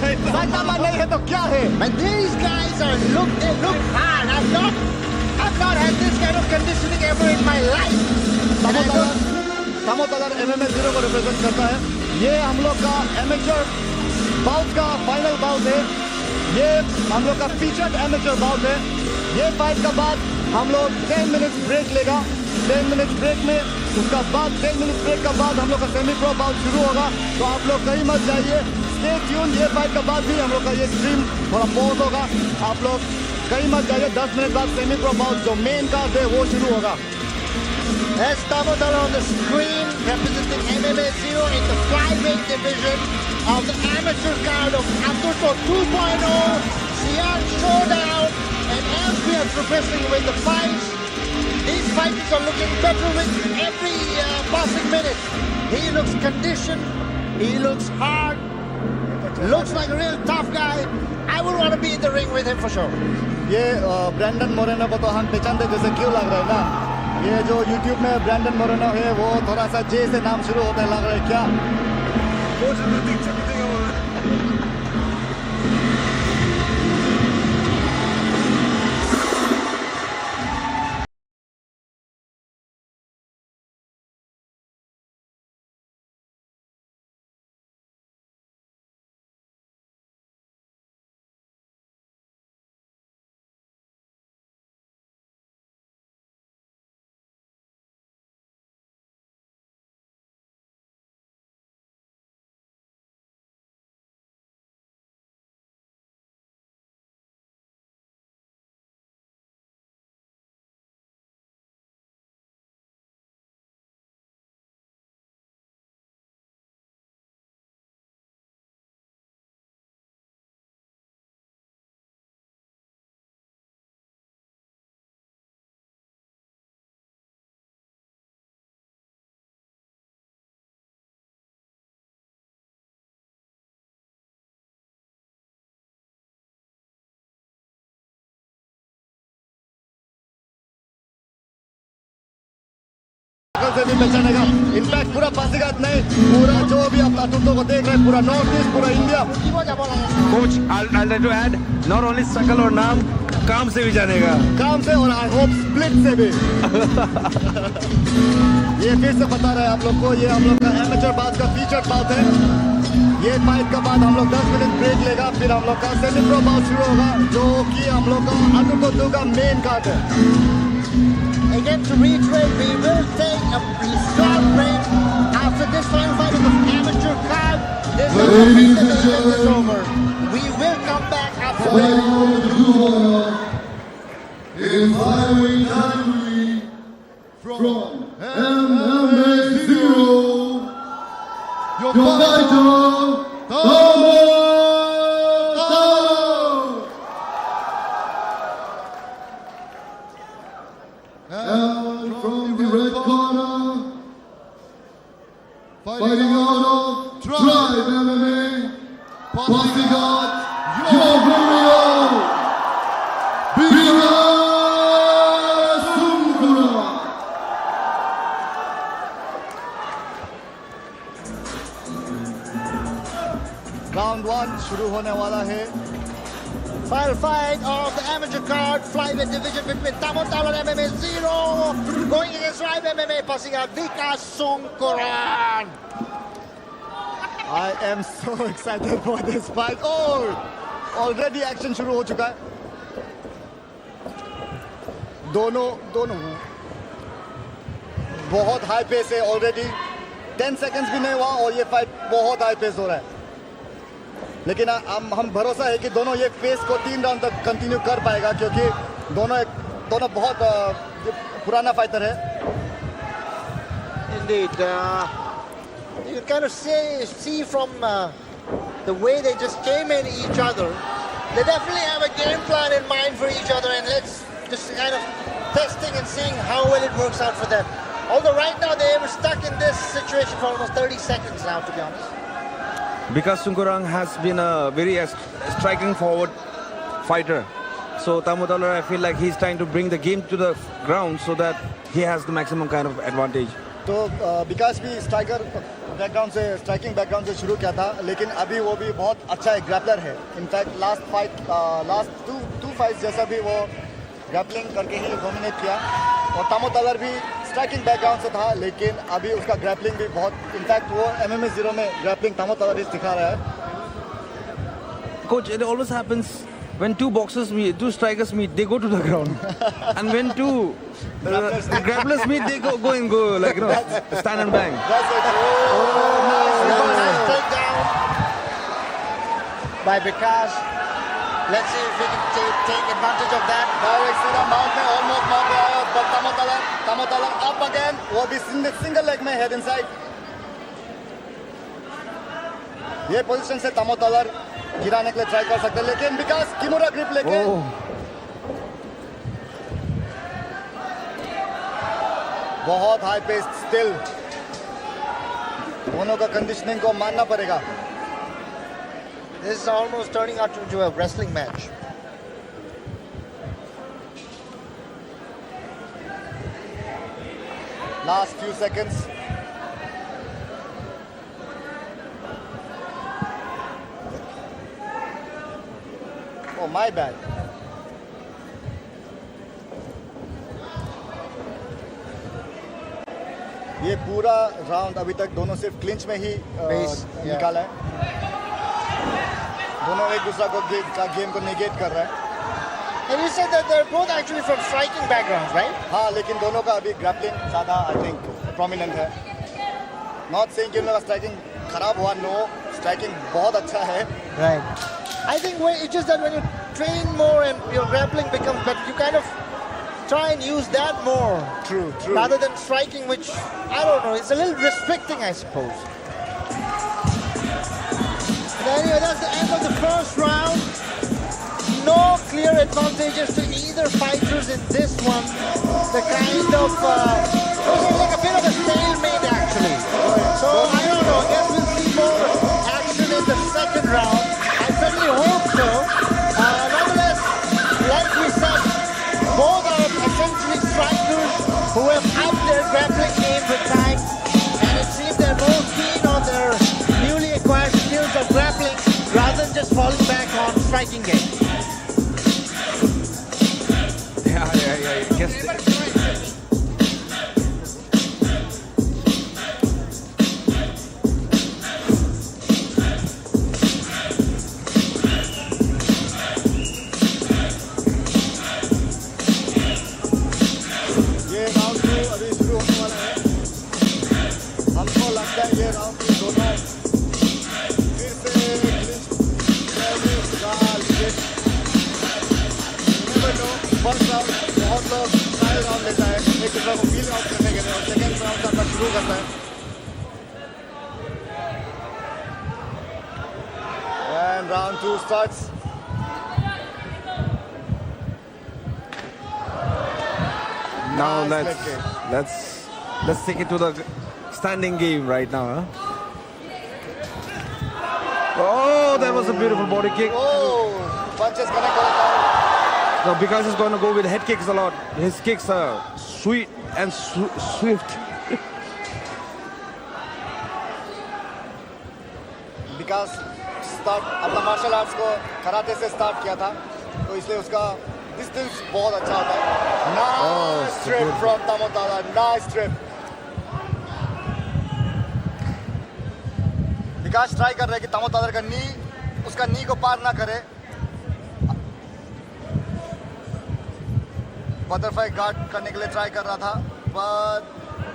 साइतामा नहीं है तो क्या है? And these guys they look hard. I've not had this kind of conditioning ever in my life. Tamang MMA Ziro को रिप्रेजेंट करता है। ये हम लोग का एमेचर बाउट का फाइनल बाउट है। ये हम लोग का फीचर्ड एमेचर बाउट है। ये फाइट का बाद हम लोग 10 मिनट्स ब्रेक लेगा। 10 मिनट्स ब्रेक में उसका बाद 10 मिनट्स ब्रेक का बाद हम लोग का सेमी प्रो बाउट शुरू होगा। तो आप लोग कहीं मत जाइए, स्टे ट्यून। ये फाइट का बाद भी हम लोग का ये स्ट्रीम थोड़ा पॉज होगा। आप लोग कहीं मत जाइए। 10 मिनट बाद सेमी प्रो बाउट जो मेन कार्ड है वो शुरू होगा। As Tamang on the screen, representing MMA Ziro in the flyweight division of the amateur card of Aturto 2.0 Sian Showdown. And as we are progressing with the fights, these fighters are looking better with every passing minute. He looks conditioned, he looks hard, looks like a real tough guy. I would want to be in the ring with him for sure. ये Brandon Moreno को तो हम पहचानते जैसे क्यों लग रहा है ना? ये जो YouTube में ब्रैंडन मोरेनो है वो थोड़ा सा जे से नाम शुरू होता है, लग रहा है क्या? से भी पहचानेगा। इनफैक्ट पूरा पासीघाट नहीं, पूरा जो भी आप अतुर्तो को देख रहे हैं, पूरा नॉर्थ ईस्ट, पूरा India. Coach, I'll like to add, not only शकल और नाम, काम से भी जानेगा। काम से और आई होप स्प्लिट से भी। ये फिर से बता रहे हैं आप लोग को, ये हम लोग का एमेचर बाउट का फीचर्ड बाउट है। ये फाइट का बाद हम लोग 10 मिनट ब्रेक लेगा, फिर हम लोग का सेमी प्रो बाउट शुरू होगा, जो कि हम लोग का अतुर्तो 2 का मेन कार्ड है। Again, to reiterate, we will take a short break after this final fight of the amateur card. This Ladies and is gentlemen, over. We will come back after fighting that. out of the blue corner in flyweight category from MMA Ziro, your fighter, Tamang. And from the red corner, fighting out of Tribe MMA, Pasighat, your warrior, Biri Nikum. Round 1 शुरू होने वाला है। Final fight of the amateur card, flyweight division between Tamang and MMA Ziro, going against Tribe MMA, Pasighat, Vikas Sunkura. I am so excited for this fight. Oh, already action शुरू हो चुका है। दोनों बहुत हाई पेस है already. 10 seconds भी नहीं हुआ और ये फाइट बहुत हाई पेस हो रहा है। लेकिन हम भरोसा है कि दोनों ये पेस को 3 राउंड तक कंटिन्यू कर पाएगा, क्योंकि दोनों एक दोनों बहुत पुराना फाइटर है. Indeed. You can kind of see from the way they just came in each other. They definitely have a game plan in mind for each other, and let's just kind of testing and seeing how well it works out for them. Although right now they were stuck in this situation for almost 30 seconds now, to be honest. Because Sungkurang has been a very striking forward fighter. So Tamotalar, I feel like he's trying to bring the game to the ground so that he has the maximum kind of advantage. तो विकास भी striking background से शुरू किया था, लेकिन अभी वो भी बहुत अच्छा एक ग्रैपलर है. इनफैक्ट लास्ट टू फाइट्स जैसा भी वो ग्रैपलिंग करके ही डोमिनेट किया. और तामोतालर भी स्ट्राइकिंग बैकग्राउंड से था, लेकिन अभी उसका ग्रैपलिंग भी बहुत, इनफैक्ट वो MMA Ziro में ग्रैपलिंग तामोतालर ही सिखा रहा है. Coach, it always happens when two strikers meet, they go to the ground. And when two grapplers meet, they go like, stand and bang. That's it. Nice takedown by Vikas. Let's see if we can take advantage of that. Direct सीधा mount में, almost mount में आया, but तामोतालर up again. वो भी single leg में head inside. ये position से तामोतालर गिराने के लिए ट्राई कर सकते हैं, लेकिन विकास किमोरा ग्रिप लेके बहुत हाई पेस स्टिल. दोनों का कंडीशनिंग को मानना पड़ेगा. This is almost turning out into a wrestling match. Last few seconds. Oh, my bad. ये पूरा राउंड अभी तक दोनों सिर्फ क्लिंच में ही निकाला है. दोनों एक दूसरा को गेम को नेगेट कर रहा है. And you said that they're both actually from striking backgrounds, right? हाँ, लेकिन दोनों का अभी ग्रैपलिंग ज़्यादा आई थिंक प्रोमिनेंट है. नॉट सेइंग कि उनका स्ट्राइकिंग खराब हुआ, नो, स्ट्राइकिंग बहुत अच्छा है. Right. I think it's just that when you train more and your grappling becomes better, you kind of try and use that more. True. Rather than striking, which, I don't know, it's a little restricting, I suppose. But anyway, that's the end of the first round. No clear advantages to either fighters in this one. The kind of, it's like a bit of a stalemate, actually. So, I don't know, I guess we'll see more action in the second round. I certainly hope so. Nonetheless, like we said, both are essentially strikers who have upped their grappling game with time, and it seems they're more keen on their newly acquired skills of grappling rather than just falling back on striking game. Yeah, I guess. And round 2 starts. Now Nice let's take it to the standing game right now, huh? Oh, that was a beautiful body kick. Oh, punches connect all the So because he's going to go with head kicks a lot. His kicks are sweet and swift. Vikas start अपना martial arts को karate से start किया था, तो इसलिए उसका distance बहुत अच्छा होता है. नाइस स्ट्रिप फ्रॉम तामोतालर, नाइस स्ट्रिप. विकास ट्राई कर रहे हैं कि तामोतालर का उसका नी को पार ना करे. बटरफ्लाई गार्ड करने के लिए ट्राई कर रहा था, पर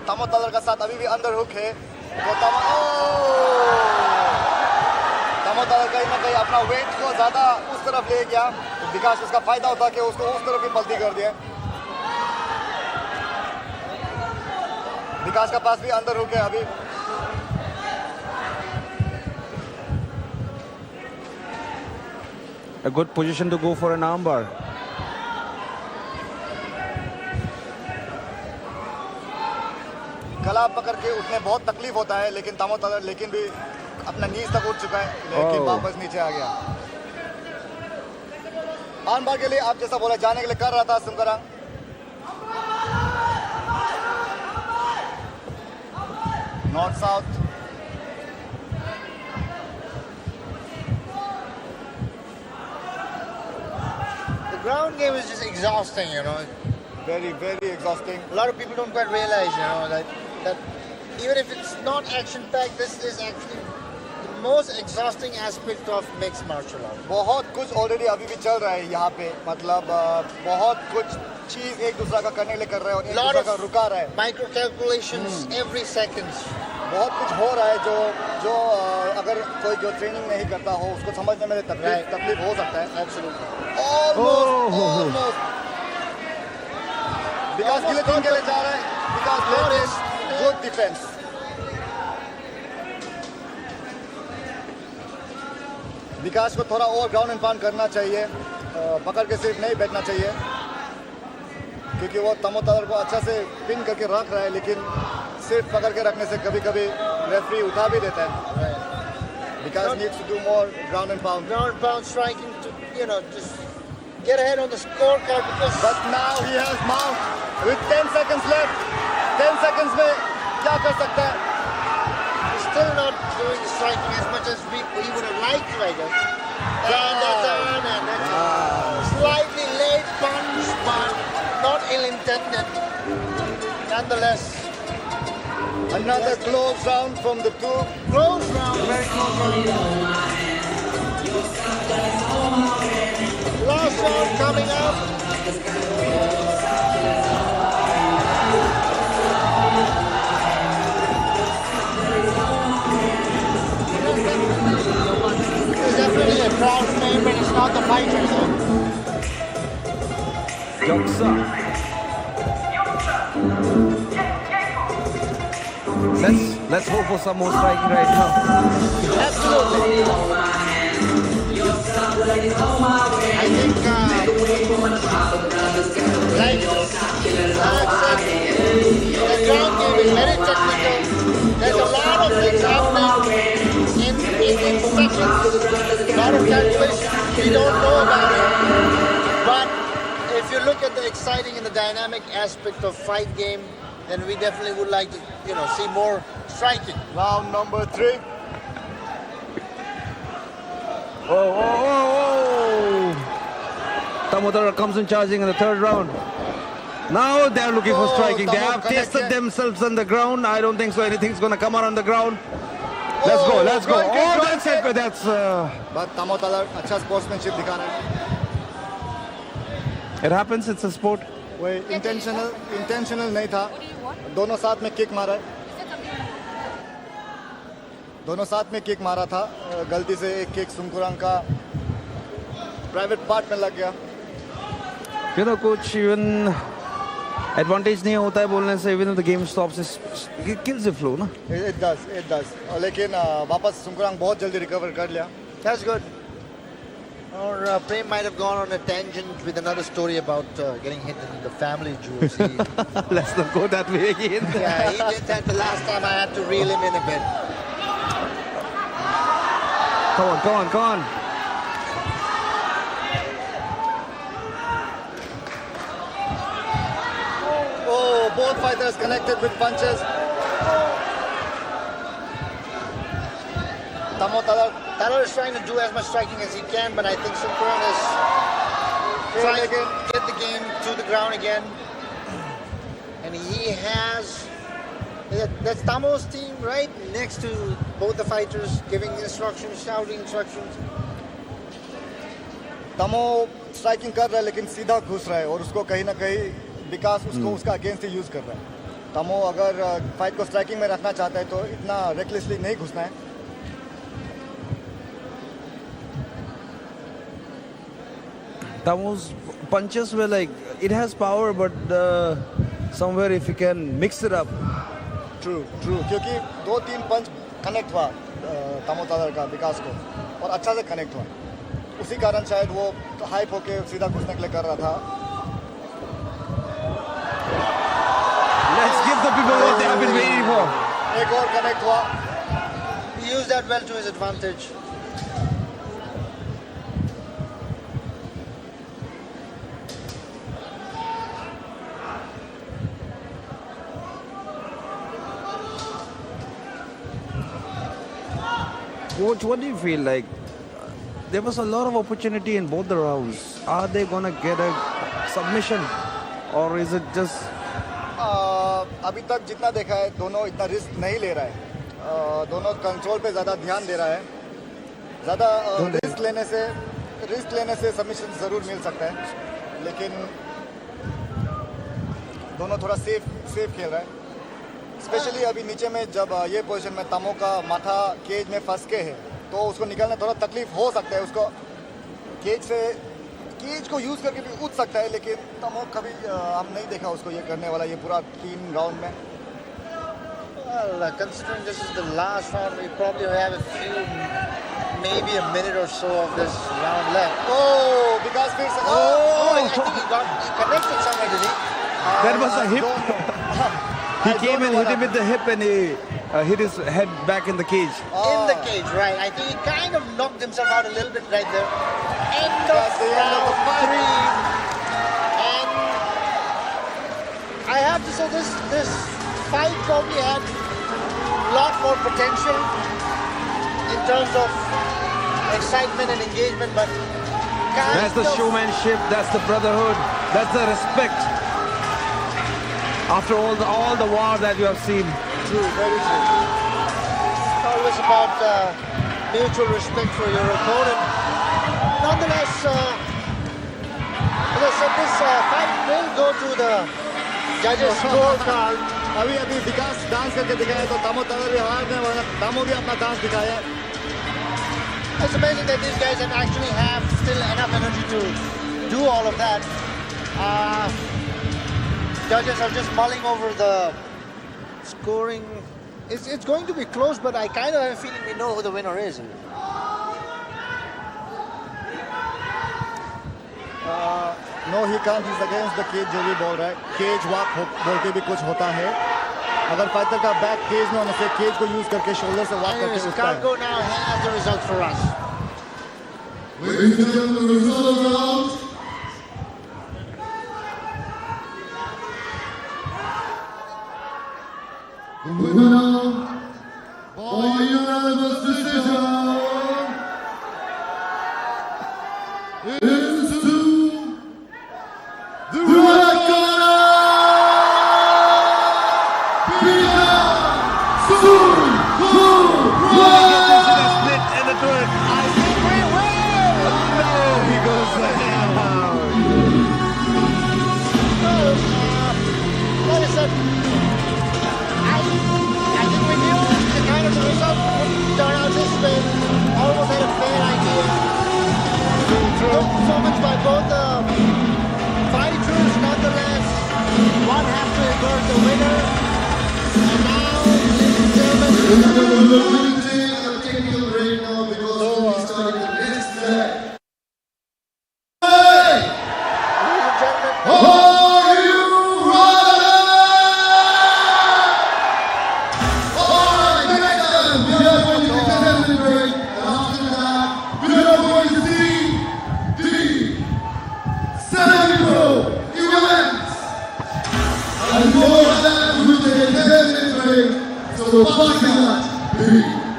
तामोतालर का साथ अभी भी अंडर हुक है. तो तामोतालर कहीं ना कहीं अपना वेट को ज़्यादा उस तरफ ले गया. विकास उसका फायदा होता कि उसको उस तरफ ही पलटी कर दिया. विकास का पास भी अंदर हो गया अभी. A good position to go for an armbar. गला पकड़ के उठने बहुत तकलीफ होता है, लेकिन तामोतालर लेकिन भी अपना नीज तक उठ चुका है, लेकिन वापस नीचे आ गया. आर्मबार के लिए आप जैसा बोला जाने के लिए कर रहा था सुमकरंग. North south. The ground game is just exhausting, you know. Very, very exhausting. A lot of people don't quite realize, you know, that even if it's not action-packed, this is actually the most exhausting aspect of mixed martial arts. बहुत कुछ already अभी भी चल रहा है यहाँ पे, मतलब बहुत कुछ चीज एक दूसरा का करने के लिए कर रहे हैं और एक दूसरा का रुका रहा है. Micro calculations every seconds. बहुत कुछ हो रहा है जो अगर कोई जो ट्रेनिंग नहीं करता हो उसको समझने में तकलीफ हो सकता है. Absolutely. Almost. विकास गिलेटिन के लिए जा रहा है. विकास गुड डिफेंस. विकास को थोड़ा और ग्राउंड एंड पाउंड करना चाहिए, पकड़ के सिर्फ नहीं बैठना चाहिए, क्योंकि वो तामोतालर को अच्छा से पिन करके रख रहा है, लेकिन सिर्फ पकड़ के रखने से कभी-कभी रेफरी उठा भी देता है. विकास needs to do more ground and pound. Ground and pound striking to, you know, just get ahead on the scorecard because. But now he has Mount with 10 seconds left. 10 seconds में क्या कर सकता है? He's still not doing the striking as much as we would have liked, I guess. And that's a slightly late punch, but not ill-intended. Nonetheless. Another close round from the two. Close round, very close round. Last round coming up. It's definitely a crowd favorite, it's not the fighter. Joksa. Let's hope for some more striking right now. Absolutely. I think, like Alex said, the ground game is very technical. There's a lot of things happening in seconds. A lot of calculations we don't know about it. But if you look at the exciting and the dynamic aspect of fight game, then we definitely would like to, you know, see more striking. Round number 3. Tamotalar comes in charging in the third round. Now they're looking for striking. They have tested themselves on the ground. I don't think so anything's going to come out on the ground. Let's go. That's it. That's... But तामोतालर अच्छा sportsmanship दिखा रहा है. It happens. It's a sport. वो intentional नहीं था. दोनों साथ में किक मारा है. दोनों साथ में किक मारा था. गलती से एक किक सुमकुरंग का प्राइवेट पार्ट में लग गया. You know, coach, even advantage नहीं होता है बोलने से. Even if the game stops, it kills the flow, ना? It does. लेकिन वापस सुमकुरंग बहुत जल्दी रिकवर कर लिया. That's good. Or Prem might have gone on a tangent with another story about getting hit in the family jewels. Let's not go that way again. Yeah, he did that the last time. I had to reel him in a bit. Come on. Oh, both fighters connected with punches. Taylor is trying to do as much striking as he can, but I think Sumkuran is trying to get the game to the ground again. And he has... That's Tamo's team, right? Next to both the fighters, giving instructions, shouting instructions. तमो striking कर रहा है लेकिन सीधा घुस रहा है और उसको कहीं ना कहीं विकास उसको उसका अगेंस्ट ही यूज कर रहा है. तमो अगर फाइट को स्ट्राइकिंग में रखना चाहता है तो इतना रेकलेसली नहीं घुसना है. Tamo's punches were like, it has power, but somewhere if you can mix it up, true true, क्योंकि 2-3 पंच कनेक्ट हुआ तामोतादर का विकास को, और अच्छा से कनेक्ट हुआ, उसी कारण शायद वो हाइप होके सीधा घुसने के लिए कर रहा था. Let's give the people what they have been waiting for. एक और कनेक्ट हुआ. He used that well to his advantage. Coach, what do you feel like? There was a lot of opportunity in both the rounds. Are they gonna get a submission, or is it just? अभी तक जितना देखा है दोनों इतना risk नहीं ले रहा है. दोनों कंट्रोल पे ज़्यादा ध्यान दे रहा है. ज़्यादा रिस्क लेने से सबमिशन ज़रूर मिल सकता है, लेकिन दोनों थोड़ा सेफ खेल रहा है. स्पेशली अभी नीचे में जब ये पोजीशन में तामो का माथा केज में फंस के है, तो उसको निकलना थोड़ा तकलीफ हो सकता है. उसको केज को यूज़ करके भी उठ सकता है, लेकिन तामो कभी हम नहीं देखा उसको ये करने वाला, ये पूरा 3 राउंड में. Well, considering this is the last round, we probably have a few, maybe a minute or so of this round left. Oh, because फिर से I think he connected somewhere, did he? That was a hip. He came and hit him with the hip, and he hit his head back in the cage. In the cage, right. I think he kind of knocked himself out a little bit right there. End of round 3. And I have to say this fight probably had a lot more potential in terms of excitement and engagement, but That's the showmanship, that's the brotherhood, that's the respect. After all the war that you have seen. True, very true. Always about mutual respect for your opponent. Nonetheless, as I said, this fight will go to the judges' scorecard. अभी विकास dance करके दिखाया, तो तामो तादर भी हार में, वरना तामो भी अपना डांस दिखाया. It's amazing that these guys actually have still enough energy to do all of that. Judges are just mulling over the scoring. It's going to be close, but I kind of have a feeling we know who the winner is. No, he can't. He's against the cage जो भी बोल रहा है. Cage walk बोल के भी कुछ होता है. अगर फाइटर का बैक केज में होने से केज को यूज करके शोल्डर से वॉक करके उठता है. Kago now has the result for us. Ladies and gentlemen, the result of the round. The winner by unanimous decision is to the red corner, Biri Like I said, I think we knew the kind of the result would turn out this way. Almost had a fair idea. Good performance by both the fighters, nonetheless. One have to emerge the winner. And now, ladies and gentlemen, We're limiting our technical break now because we start the next match. ladies and gentlemen, Are you ready? Alright, next time we are going to take a 10-minute break, and after that we are going to see the semi-pro events. And for that we will take a 10-minute break, so Pasighat, be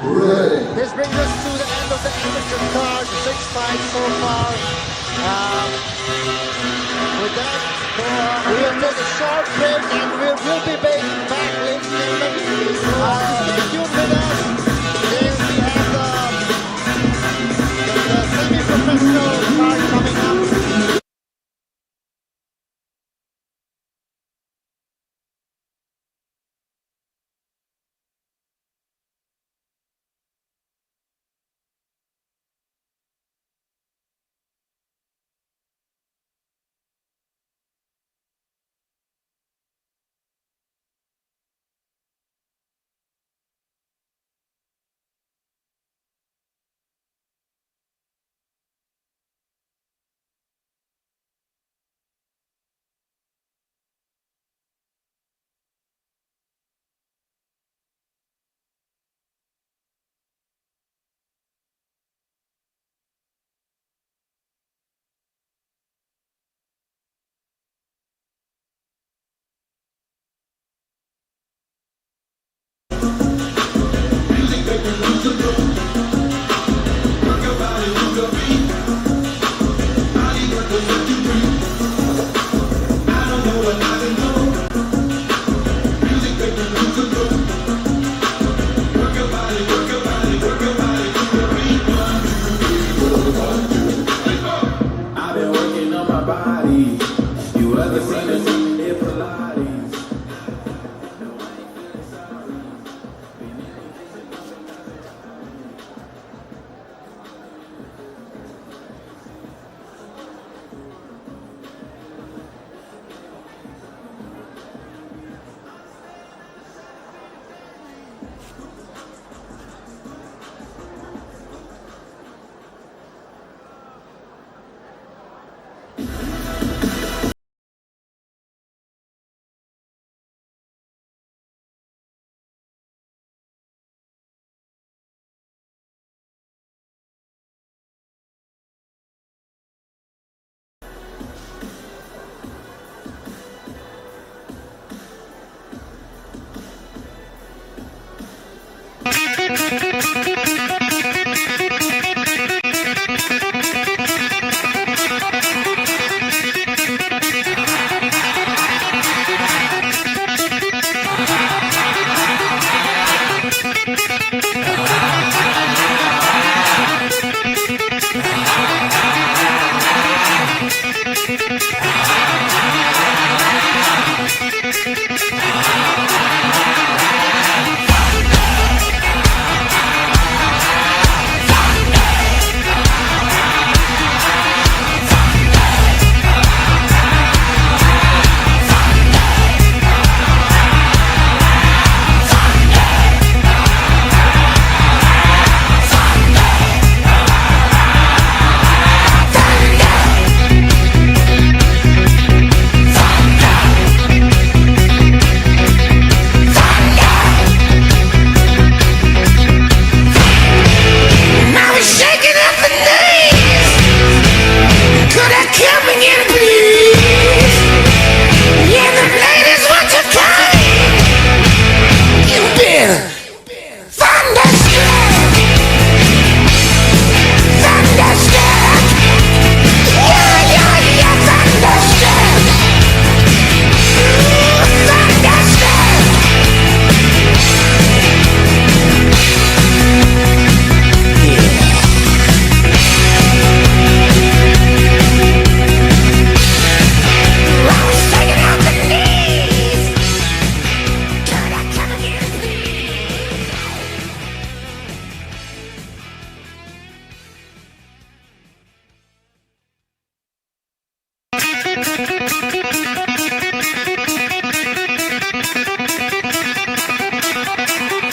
ready. this brings us to the end of the amateur card. 6 fights so far. With that, we will take a short break and we'll be back, ladies and gentlemen. Stay tuned with us. Then we have the semi-professional card coming up.